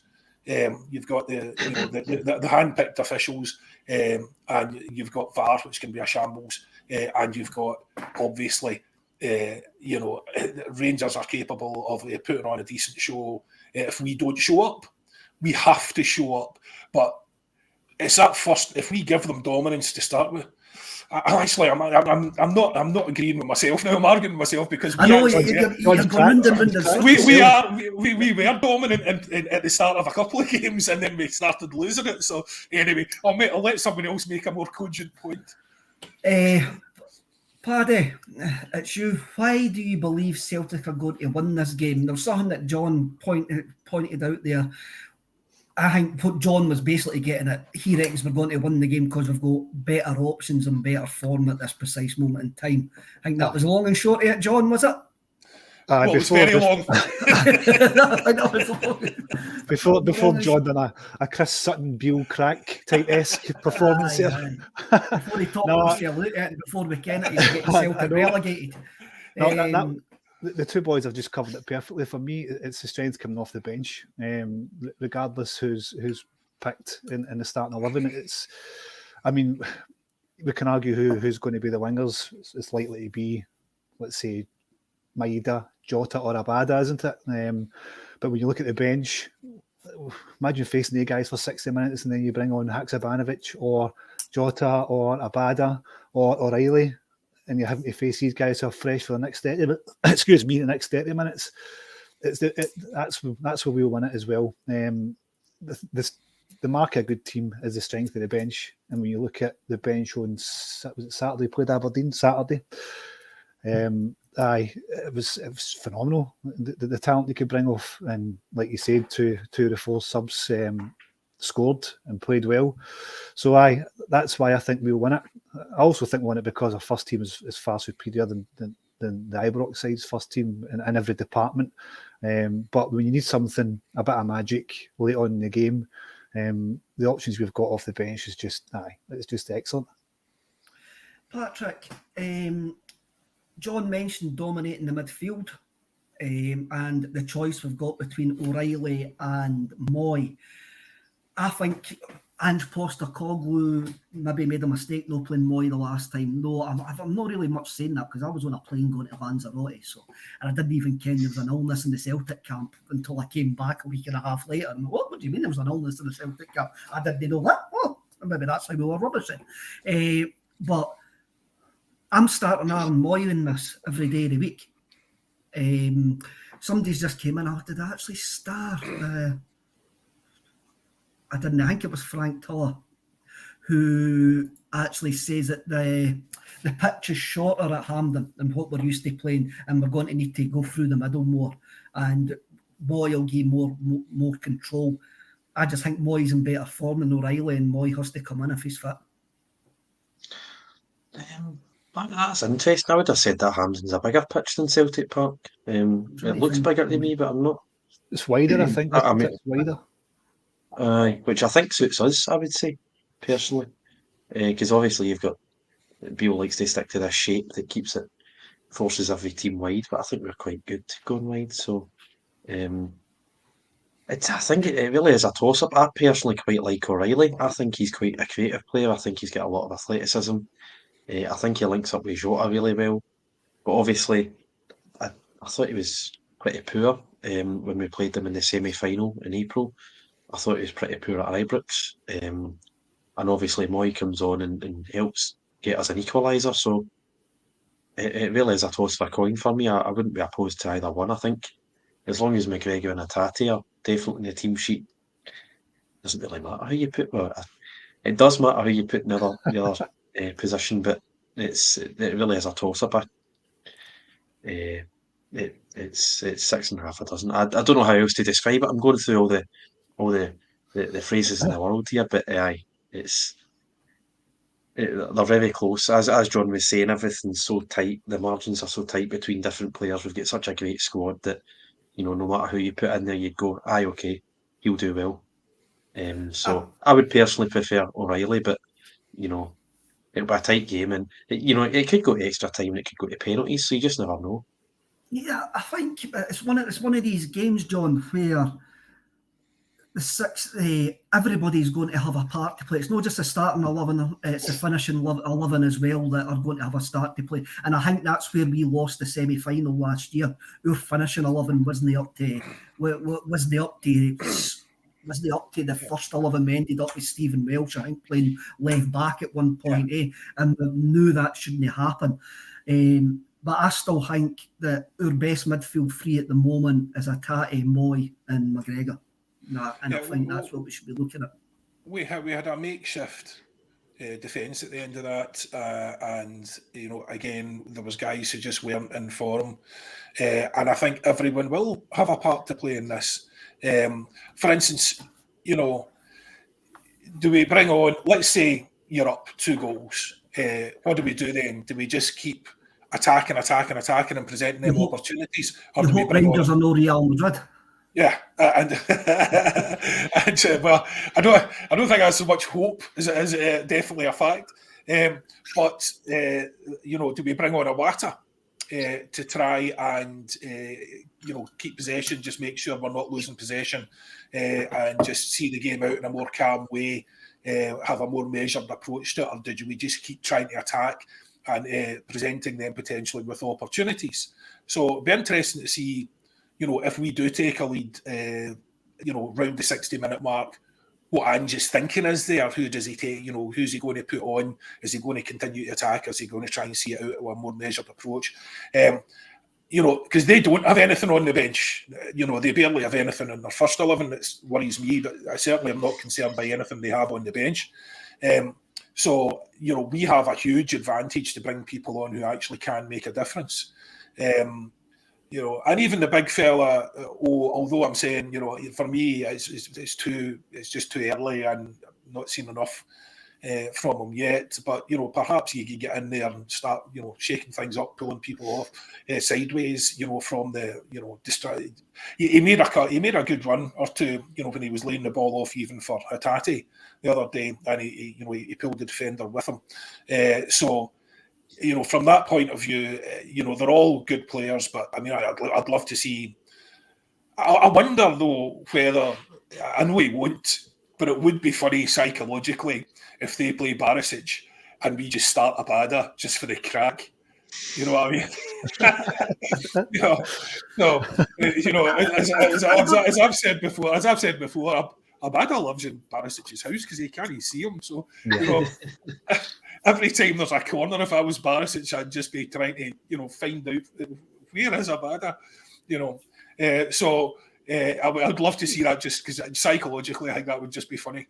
You've got the hand-picked officials, and you've got VAR, which can be a shambles, and you've got obviously, Rangers are capable of putting on a decent show. If we don't show up, we have to show up. But it's that first. If we give them dominance to start with, I'm not agreeing with myself now. I'm arguing with myself because we were dominant at the start of a couple of games, and then we started losing it. So anyway, I'll let someone else make a more cogent point. Paddy, it's you. Why do you believe Celtic are going to win this game? There was something that John pointed out there. I think what John was basically getting at, he reckons we're going to win the game because we've got better options and better form at this precise moment in time. I think that was long and short of it, John, was it? It's very long. Before John done a Chris Sutton Beale crack type-esque performance here. Before he topped us to look at it, before we can, he's getting Celtic relegated. The two boys have just covered it perfectly. For me, it's the strength coming off the bench, regardless who's picked in the starting 11. We can argue who's going to be the wingers. It's likely to be, let's say, Maeda, Jota, or Abada, isn't it? But when you look at the bench, imagine facing the guys for 60 minutes and then you bring on Haksabanovic or Jota or Abada or O'Reilly, and you're having to face these guys who are fresh for the next 30 minutes. That's where we'll win it as well. The mark of a good team is the strength of the bench. And when you look at the bench on Saturday, played Aberdeen Saturday, it was phenomenal. The talent they could bring off, and like you said, two of the four subs scored and played well. So that's why I think we'll win it. I also think we'll win it because our first team is far superior than the Ibrox side's first team in every department. But when you need something, a bit of magic late on in the game, the options we've got off the bench is just excellent. Patrick, John mentioned dominating the midfield and the choice we've got between O'Reilly and Moy. I think Ange Postecoglou maybe made a mistake not playing Moy the last time. No, I'm not really much saying that because I was on a plane going to Lanzarote, and I didn't even ken there was an illness in the Celtic camp until I came back a week and a half later. And what do you mean there was an illness in the Celtic camp? I didn't know that. Oh, maybe that's how we were rubbishing. But I'm starting Aaron Moy in this every day of the week. Somebody's just came in. Did I actually star? I didn't. I think it was Frank Tuller, who actually says that the pitch is shorter at Hampden than what we're used to playing, and we're going to need to go through the middle more. And Moy will give more control. I just think Moy's in better form than O'Reilly, and Moy has to come in if he's fit. That's interesting. I would have said that Hampden's a bigger pitch than Celtic Park. It looks bigger to me, but I'm not. It's wider, I think. I mean, it's wider. Which I think suits us, I would say, personally. Because obviously you've got Beale likes to stick to this shape that keeps it, forces every team wide, but I think we're quite good going wide. So I think it really is a toss-up. I personally quite like O'Reilly. I think he's quite a creative player. I think he's got a lot of athleticism. I think he links up with Jota really well. But obviously, I thought he was pretty poor when we played them in the semi-final in April. I thought he was pretty poor at Ibrox. And obviously Moy comes on and helps get us an equaliser. So it really is a toss of a coin for me. I wouldn't be opposed to either one. I think as long as McGregor and Hatate are definitely in the team sheet, it doesn't really matter who you put. Well, it does matter who you put in the other position, but it really is a toss-up. It's 6.5 a dozen. I don't know how else to describe it. I'm going through all the phrases in the world here, but they're very close. As John was saying, everything's so tight. The margins are so tight between different players. We've got such a great squad that no matter who you put in there, you'd go, aye, okay, he'll do well. So I would personally prefer O'Reilly, but it'll be a tight game, and it could go to extra time, and it could go to penalties. So you just never know. Yeah, I think it's one of these games, John, where everybody's going to have a part to play. It's not just the starting 11; it's the finishing 11 as well that are going to have a start to play. And I think that's where we lost the semi-final last year. Our finishing 11 wasn't up to the first 11 we ended up with Stephen Welsh, I think, playing left back at one point, and we knew that shouldn't happen. But I still think that our best midfield three at the moment is Hatate, Moy and McGregor. I think that's what we should be looking at. We had a makeshift defence at the end of that, and again there was guys who just weren't in form, and I think everyone will have a part to play in this. For instance, do we bring on? Let's say you're up 2 goals. What do we do then? Do we just keep attacking and presenting them opportunities, or do we bring Rangers on? Are no Real Madrid. Yeah, and well, I don't think that's so much hope as it is definitely a fact. But do we bring on a Wata to try and keep possession, just make sure we're not losing possession, and just see the game out in a more calm way, have a more measured approach to it, or did we just keep trying to attack and presenting them potentially with opportunities? So it'll be interesting to see. If we do take a lead, round the 60-minute mark, what Ange's thinking is there. Who does he take? Who's he going to put on? Is he going to continue to attack? Is he going to try and see it out with a more measured approach? Because they don't have anything on the bench. They barely have anything in their first 11. That worries me, but I certainly am not concerned by anything they have on the bench. So we have a huge advantage to bring people on who actually can make a difference. And even the big fella, although I'm saying, for me, it's just too early and not seen enough from him yet. But, perhaps you could get in there and start, shaking things up, pulling people off sideways, from the, he made a good run or two, when he was laying the ball off even for Hatate the other day, and he pulled the defender with him. From that point of view, they're all good players, but I mean, I'd love to see. I wonder though whether, I know he won't, but it would be funny psychologically if they play Barisic and we just start Abada just for the crack. You know what I mean? As I've said before, Abada lives in Barisic's house because he can't see him. So every time there's a corner, if I was Barisic, I'd just be trying to, find out Where is Abada? You know, I'd love to see that just because psychologically I think that would just be funny.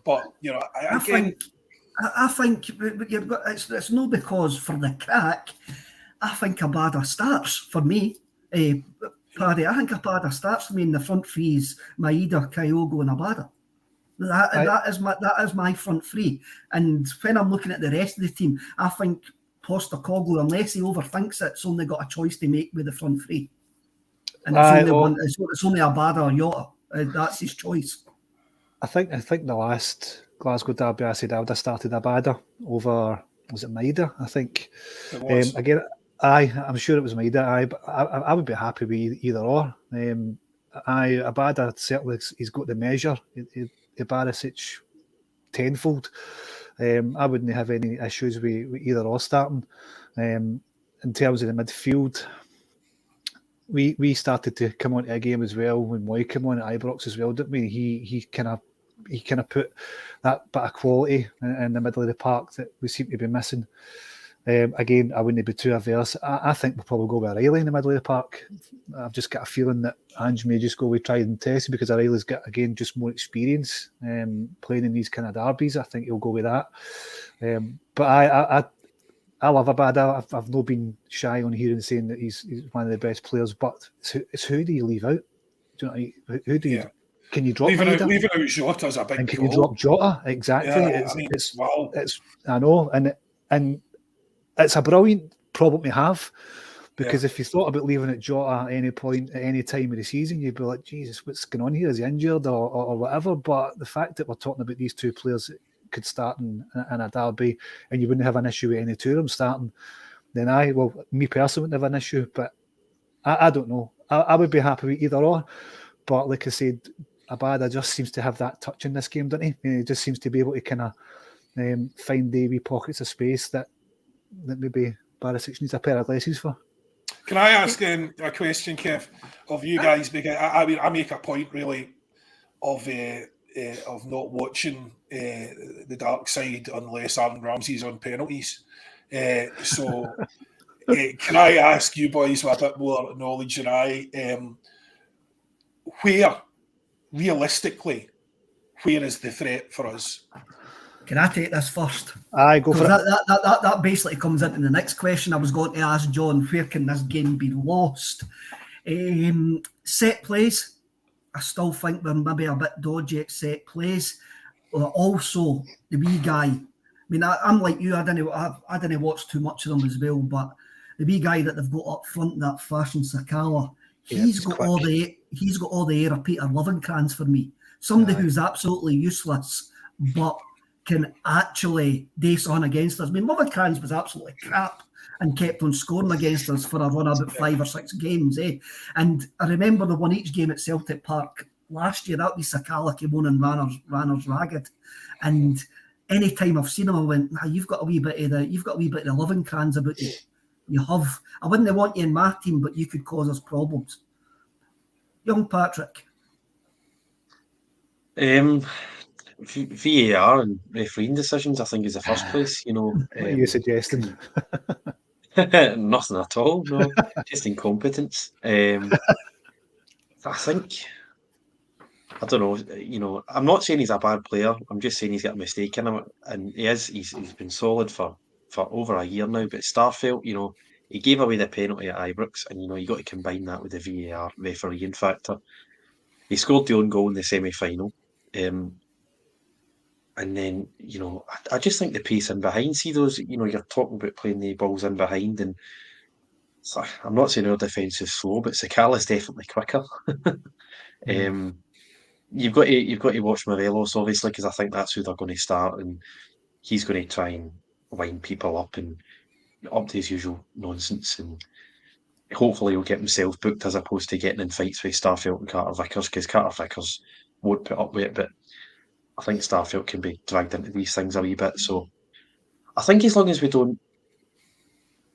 But you know, I think you've got it's not because for the crack. I think Abada starts for me. Paddy, I think Abada starts for me in the front threes: Maeda, Kyogo, and Abada. That is my front three. And when I'm looking at the rest of the team, I think Postecoglou, unless he overthinks it, it's only got a choice to make with the front three. And it's only Abada or Jota. That's his choice. I think the last Glasgow derby I said I would have started Abada over, was it Maeda? I think. It was. Again, I'm sure it was Maeda. I would be happy with either or. Abada certainly he's got the measure. Barisic tenfold. I wouldn't have any issues with either or starting. In terms of the midfield, we started to come onto a game as well when Moy came on at Ibrox as well, didn't we? He kind of put that bit of quality in the middle of the park that we seem to be missing. Again, I wouldn't be too averse. I think we'll probably go with Riley in the middle of the park. I've just got a feeling that Ange may just go with tried and tested because Riley's got, again, just more experience playing in these kind of derbies. I think he'll go with that. But I love Abada. I've not been shy on hearing saying that he's one of the best players, but it's who do you leave out? Do you know, who do you... Yeah. Can you drop leaving out Jota is a big and can you drop Jota? Exactly. Wow. I know, and it's a brilliant problem to have because if you thought about leaving at Jota at any point, at any time of the season, you'd be like, Jesus, what's going on here? Is he injured or whatever? But the fact that we're talking about these two players that could start in a derby and you wouldn't have an issue with any two of them starting, then me personally wouldn't have an issue, but I don't know. I would be happy with either or. But like I said, Abada just seems to have that touch in this game, doesn't he? He just seems to be able to kind of find the wee pockets of space that maybe Barisic needs a pair of glasses for. Can I ask a question, Kev, of you guys? Because I make a point really of not watching the dark side unless Aaron Ramsey's on penalties. So can I ask you boys with a bit more knowledge than I, realistically, where is the threat for us? Can I take this first? Aye, go for it. That basically comes into the next question I was going to ask John. Where can this game be lost? Set plays. I still think we're maybe a bit dodgy at set plays. Also, the wee guy. I mean, I'm like you. I didn't watch too much of them as well, but the wee guy that they've got up front, that Fashion Sakala, he's got all the air of Peter Lovenkrands for me. Somebody who's absolutely useless, but can actually dace on against us. I mean, Lovenkrands was absolutely crap and kept on scoring against us for a run of about 5 or 6 games, And I remember the one each game at Celtic Park last year. That was Sakala came on and ran us ragged. And any time I've seen him, I went, you've got a wee bit of the Lovenkrands about you. You have. I wouldn't want you in my team, but you could cause us problems. Young Patrick. VAR and refereeing decisions, I think, is the first place. What are you suggesting? Nothing at all. No, just incompetence. I think. I don't know. I'm not saying he's a bad player. I'm just saying he's got a mistake in him, and he is. He's been solid for over a year now. But Starfelt, he gave away the penalty at Ibrox, and you got to combine that with the VAR refereeing factor. He scored the own goal in the semi-final. And then, I just think the pace in behind, see those, you're talking about playing the balls in behind, and so I'm not saying our defence is slow, but Sakala's definitely quicker. You've got to watch Morelos, obviously, because I think that's who they're going to start, and he's going to try and wind people up and up to his usual nonsense, and hopefully he'll get himself booked as opposed to getting in fights with Starfelt and Carter Vickers, because Carter Vickers won't put up with it, but I think Starfelt can be dragged into these things a wee bit. So I think as long as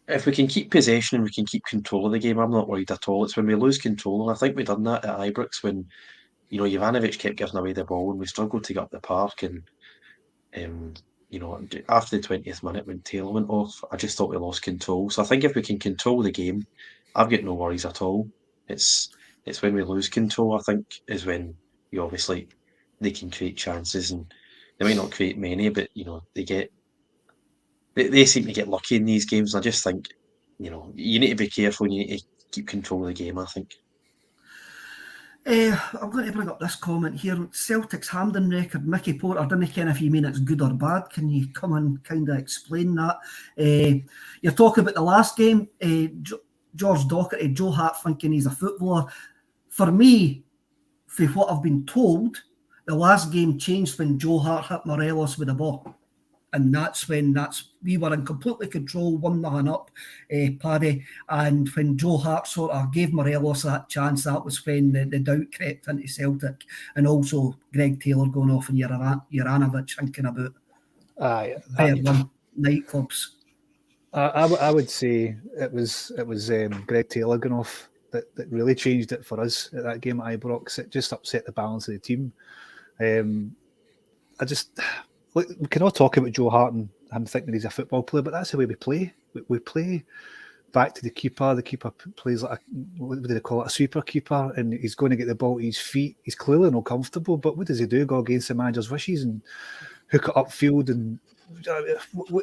if we can keep possession and we can keep control of the game, I'm not worried at all. It's when we lose control, and I think we've done that at Ibrox when, Jovanovic kept giving away the ball and we struggled to get up the park, and after the 20th minute when Taylor went off, I just thought we lost control. So I think if we can control the game I've got no worries at all. It's when we lose control, I think, is when you obviously they can create chances, and they might not create many, but they seem to get lucky in these games. And I just think, you need to be careful and you need to keep control of the game, I think. I'm going to bring up this comment here. Celtic's Hampden record, Mickey Porter, I don't know if you mean it's good or bad. Can you come and kind of explain that? You're talking about the last game, George Docherty, Joe Hart thinking he's a footballer. For me, for what I've been told, the last game changed when Joe Hart hit Morelos with a ball. And that's when we were in completely control, 1-0 up, Paddy. And when Joe Hart sort of gave Morelos that chance, that was when the doubt crept into Celtic. And also Greg Taylor going off and Juranovic thinking about Berlin nightclubs. I would say it was Greg Taylor going off that really changed it for us at that game at Ibrox. It just upset the balance of the team. We can all talk about Joe Hart and him thinking he's a football player, but that's the way we play. We play back to the keeper. The keeper plays like what do they call it? A sweeper keeper, and he's going to get the ball to his feet. He's clearly not comfortable, but what does he do? Go against the manager's wishes and hook it upfield, and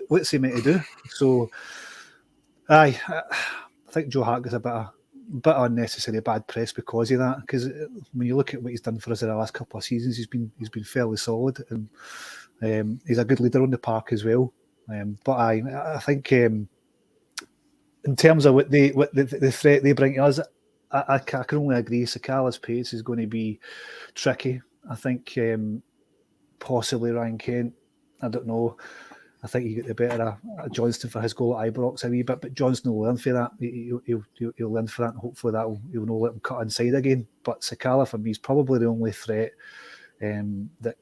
what's he meant to do? So, I think Joe Hart gets a bit unnecessary bad press because of that. Because when you look at what he's done for us in the last couple of seasons, he's been fairly solid, and he's a good leader on the park as well. But I think in terms of what the threat they bring to us, I can only agree. Sakala's pace is going to be tricky. I think possibly Ryan Kent. I don't know. I think he got the better of Johnston for his goal at Ibrox a wee bit, but Johnston will learn for that. He'll learn for that, and hopefully he'll not let him cut inside again. But Sakala for me is probably the only threat that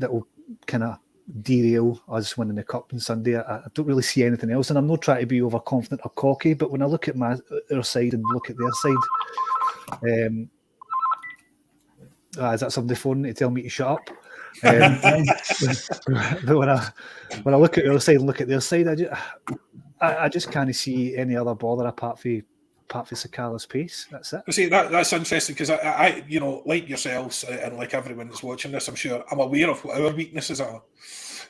will kind of derail us winning the cup on Sunday. I don't really see anything else, and I'm not trying to be overconfident or cocky, but when I look at our side and look at their side, is that somebody phoning to tell me to shut up? But when I look at our side and look at their side, I just can't see any other bother apart from Sakala's pace. That's it. See, that's interesting because I like yourselves and like everyone that's watching this, I'm sure I'm aware of what our weaknesses are.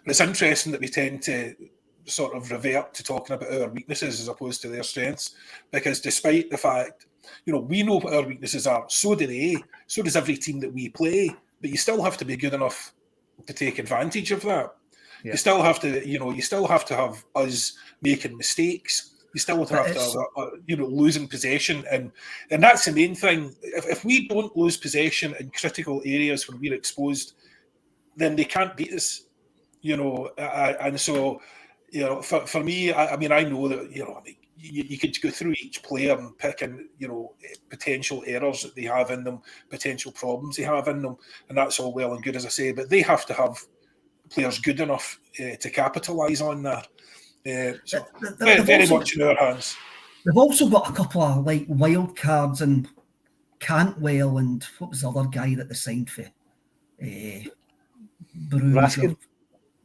But it's interesting that we tend to sort of revert to talking about our weaknesses as opposed to their strengths, because despite the fact, we know what our weaknesses are, so do they, so does every team that we play, but you still have to be good enough to take advantage of that. Yeah. You still have to have us making mistakes. You still have to have losing possession, and that's the main thing. If we don't lose possession in critical areas when we're exposed, then they can't beat us. And so for me, I mean, I know that you could go through each player and pick in potential errors that they have in them, potential problems they have in them, and that's all well and good, as I say. But they have to have players good enough to capitalise on that. So very much in our hands. They've also got a couple of wild cards and Cantwell and what was the other guy that they signed for? Raskin.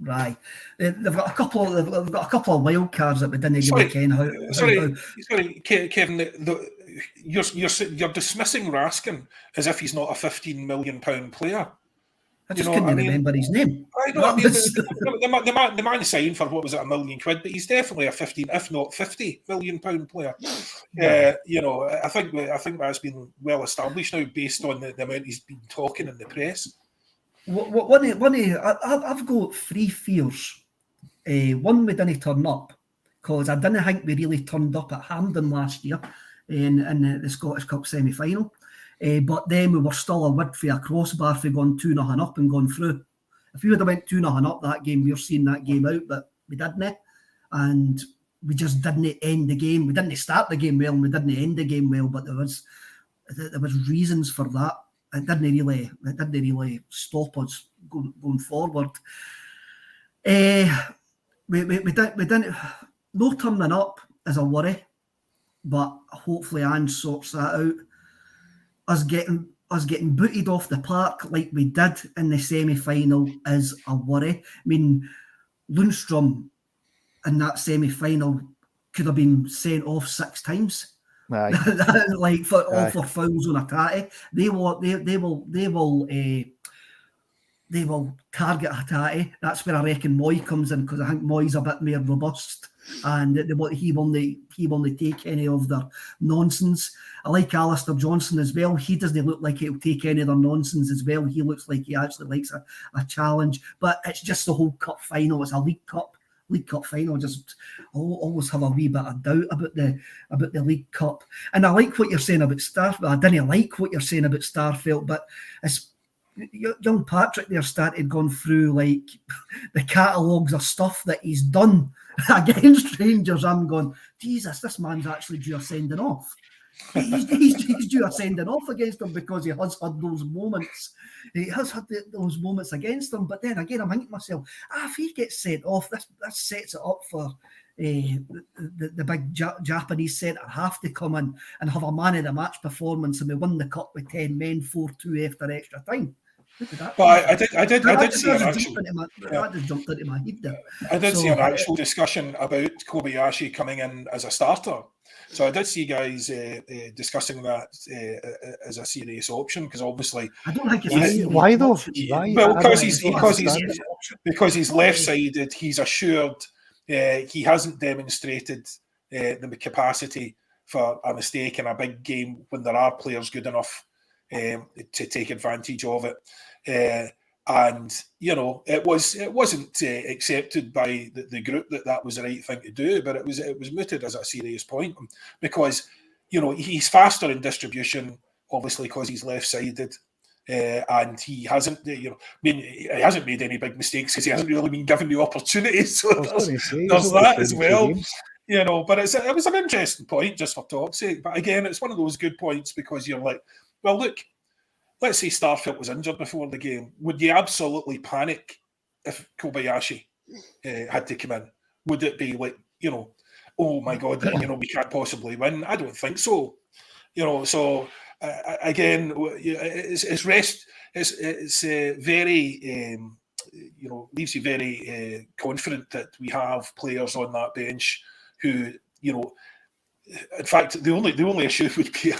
Right. They've got a couple of wild cards that we didn't really ken how. Sorry, Kevin. You're dismissing Raskin as if he's not a £15 million player. I just couldn't remember his name. I know. The man signed for what was it, £1 million, but he's definitely a 15, if not £50 million player. Yeah. I think that's been well established now based on the amount he's been talking in the press. I've got 3 fears. One, we didn't turn up because I didn't think we really turned up at Hampden last year in the Scottish Cup semi-final. But then we were still a word for a crossbar for going 2-0 up and gone through. If we would have went 2-0 up that game, we were seeing that game out, but we didn't. And we just didn't end the game. We didn't start the game well and we didn't end the game well, but there was reasons for that. It didn't really stop us going forward. We didn't. No turning up is a worry, but hopefully Ange sorts that out. Us getting booted off the park like we did in the semi-final is a worry. I mean, Lundstrom in that semi-final could have been sent off 6 times. like for fouls on a tatty. They will target a tatty. That's where I reckon Moy comes in, because I think Moy's a bit more robust, and he will take any of their nonsense. I like Alistair Johnson as well. He doesn't look like he'll take any of their nonsense as well. He looks like he actually likes a challenge. But it's just the whole cup final. It's a League Cup final. Just always have a wee bit of doubt about the League Cup. And I like what you're saying about Starfelt. I didn't like what you're saying about Starfelt, but it's young Patrick there started going through like the catalogues of stuff that he's done against Rangers. I'm going, Jesus, this man's actually due a sending off. He's due a sending off against them, because he has had those moments. He has had those moments against them. But then again, I'm thinking to myself, if he gets sent off, this sets it up for the big Japanese centre half to come in and have a man of the match performance, and we win the cup with 10 men, 4-2 after extra time. But I did see an actual. That just jumped into my head there. I did see an actual discussion about Kobayashi coming in as a starter. So I did see guys discussing that as a serious option, because obviously I don't think it's why though? Well, because he's left-sided, he's assured he hasn't demonstrated the capacity for a mistake in a big game when there are players good enough to take advantage of it. And it wasn't accepted by the group that was the right thing to do, but it was mooted as a serious point, because he's faster in distribution, obviously because he's left-sided, and he hasn't he hasn't made any big mistakes because he hasn't really been given the opportunities. So there's that as well. But it was an interesting point, just for talk's sake. But again, it's one of those good points, because you're like, well, look, let's say Starfelt was injured before the game. Would you absolutely panic if Kobayashi had to come in? Would it be like, oh my God, we can't possibly win? I don't think so. So again, it's rest. It's very, leaves you very confident that we have players on that bench who, in fact, the only issue would be,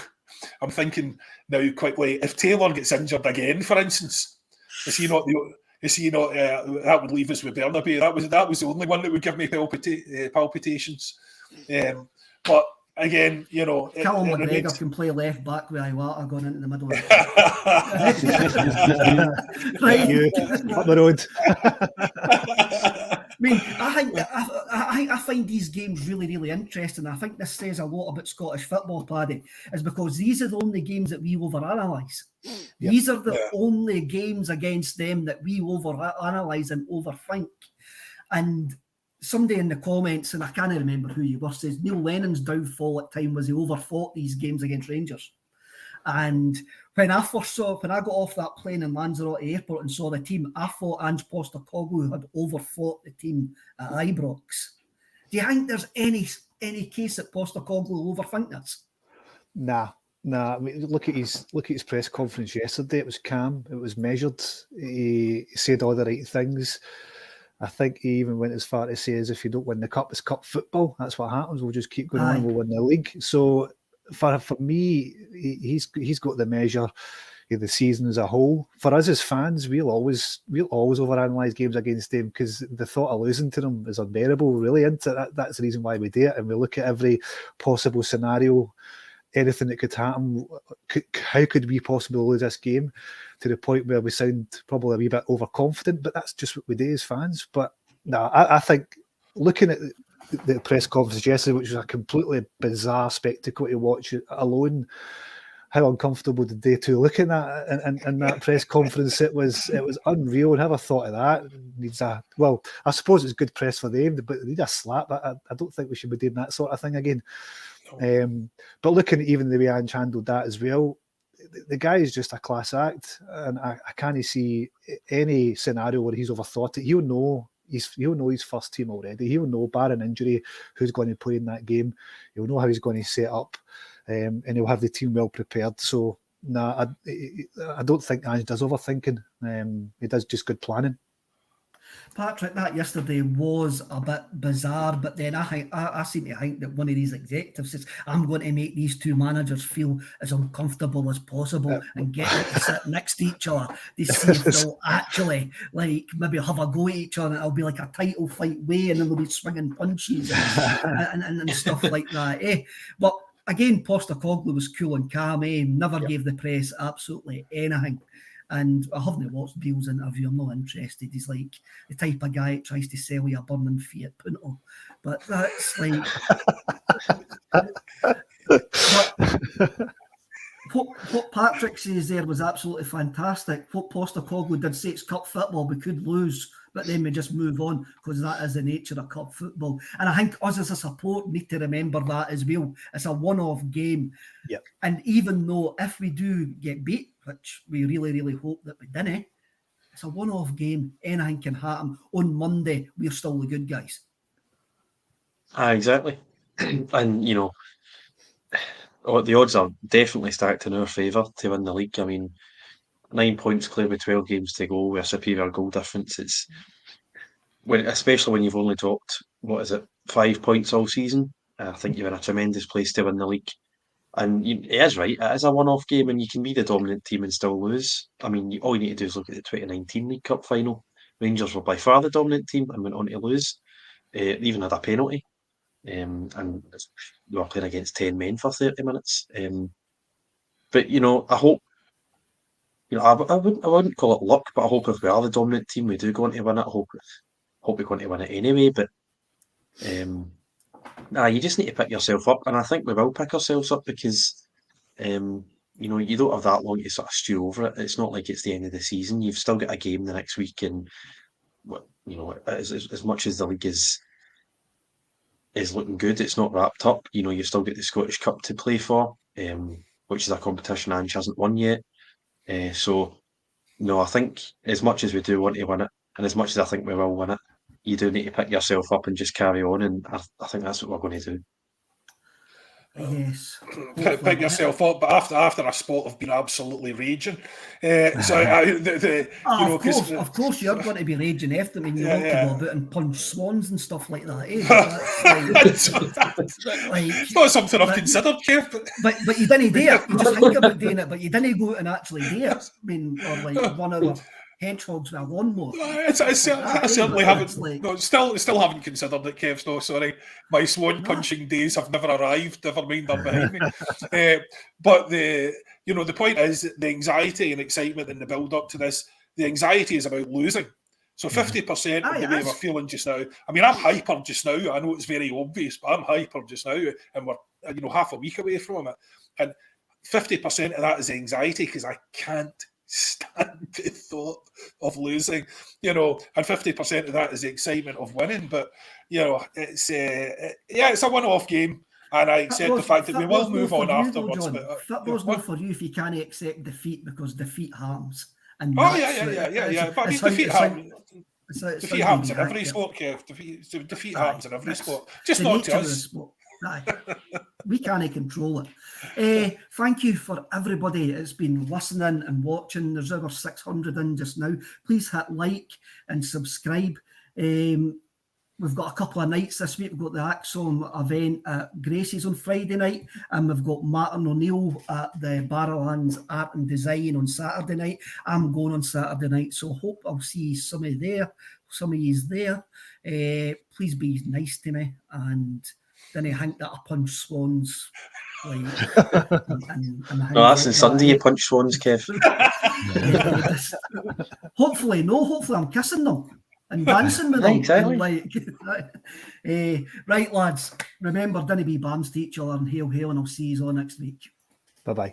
I'm thinking now quickly, if Taylor gets injured again, for instance, is he not that would leave us with Bernabe. That was the only one that would give me palpitations. But again, Callum McGregor can play left back with Iwata going into the middle. Right, up the road. I mean, I find these games really, really interesting. I think this says a lot about Scottish football, Paddy, is because these are the only games that we overanalyse. Yep. These are the only games against them that we overanalyse and overthink. And somebody in the comments, and I can't remember who you were, says Neil Lennon's downfall at time was he overfought these games against Rangers. And when I got off that plane in Lanzarote Airport and saw the team, I thought Ange Postecoglou had overfought the team at Ibrox. Do you think there's any case that Postecoglou will overthink this? Nah. I mean, look at his press conference yesterday. It was calm. It was measured. He said all the right things. I think he even went as far to say, as if you don't win the cup, it's cup football. That's what happens. We'll just keep going on. We'll win the league. So for me, he's got the measure of the season as a whole. For us as fans, we'll always overanalyze games against them, because the thought of losing to them is unbearable. Really, that's the reason why we do it, and we look at every possible scenario, anything that could happen. How could we possibly lose this game, to the point where we sound probably a wee bit overconfident? But that's just what we do as fans. But no, I think looking at the press conference yesterday, which was a completely bizarre spectacle to watch alone, how uncomfortable did they two look at that in that press conference? It was unreal. Never thought of that. I suppose it's good press for them, but they need a slap. I don't think we should be doing that sort of thing again. But looking at even the way Ange handled that as well, the guy is just a class act, and I can't see any scenario where he's overthought it. He'll know his first team already. He'll know, barring injury, who's going to play in that game. He'll know how he's going to set up, and he'll have the team well prepared. So, I don't think Ange does overthinking. He does just good planning. Patrick, that yesterday was a bit bizarre, but then I seem to think that one of these executives says, I'm going to make these two managers feel as uncomfortable as possible and get them to sit next to each other to see if they'll actually, like, maybe have a go at each other, and it'll be like a title fight way, and then they'll be swinging punches and stuff like that. But again, Postecoglou was cool and calm, never gave the press absolutely anything. And I haven't watched Beale's interview. I'm not interested. He's like the type of guy that tries to sell you a burning Fiat Punto. But that's like... What Patrick says there was absolutely fantastic. What Postecoglou did say, it's cup football, we could lose, but then we just move on because that is the nature of cup football. And I think us as a support need to remember that as well. It's a one-off game. Yep. And even though if we do get beat, which we really, really hope that we didn't, it's a one-off game. Anything can happen. On Monday, we're still the good guys. Exactly. And, you know, the odds are definitely stacked in our favour to win the league. I mean, 9 points clear with 12 games to go with a superior goal difference. It's especially when you've only dropped, 5 points all season. I think you're in a tremendous place to win the league. And it is right, it is a one-off game, and you can be the dominant team and still lose. I mean, all you need to do is look at the 2019 League Cup final. Rangers were by far the dominant team and went on to lose. They even had a penalty. And they were playing against 10 men for 30 minutes. But, you know, I hope, you know, I wouldn't call it luck, but I hope if we are the dominant team, we do go on to win it. I hope we're going to win it anyway. But you just need to pick yourself up, and I think we will pick ourselves up because, you know, you don't have that long to sort of stew over it. It's not like it's the end of the season. You've still got a game the next week, and, you know, as much as the league is looking good, it's not wrapped up. You know, you've still got the Scottish Cup to play for, which is a competition Ange hasn't won yet. So, no, I think as much as we do want to win it, and as much as I think we will win it, you do need to pick yourself up and just carry on, and I think that's what we're going to do. Yes. Pick yourself up, but after a spot of being absolutely raging. Of course, you're going to be raging after me. You want to go about and punch swans and stuff like that. It's not something I've considered, Kev. But you didn't do it. You just think about doing it, but you didn't go out and actually do it. I mean, or like one of the hedgehogs with a lawnmower. I certainly haven't. No, still haven't considered it, Kev. No, sorry. My swan punching days have never arrived. Never mind, they're behind me. But the point is the anxiety and excitement in the build up to this. The anxiety is about losing. So 50% of the way we're feeling just now. I mean, I'm hyper just now. I know it's very obvious, but I'm hyper just now, and we're half a week away from it. And 50% of that is anxiety because I can't stand the thought of losing, and 50% of that is the excitement of winning. But it's a one-off game, and I accept the fact that we will move on afterwards. Football's not for you if you can't accept defeat, because defeat harms. And But I mean, defeat happens in every sport, Kev. Defeat happens in every sport, just not to us. We can't control it. Thank you for everybody that's been listening and watching. There's over 600 in just now. Please hit like and subscribe. We've got a couple of nights this week. We've got the Acsom event at Gracie's on Friday night, and we've got Martin O'Neill at the Barrowlands Art and Design on Saturday night. I'm going on Saturday night, so hope I'll see some of you there. Please be nice to me, and then I think that I punch swans. No, that's on Sunday you punch swans, Kev. Hopefully I'm kissing them and dancing with them. Exactly. Right, lads, remember, don't be bams to each other, and hail, and I'll see you all next week. Bye-bye.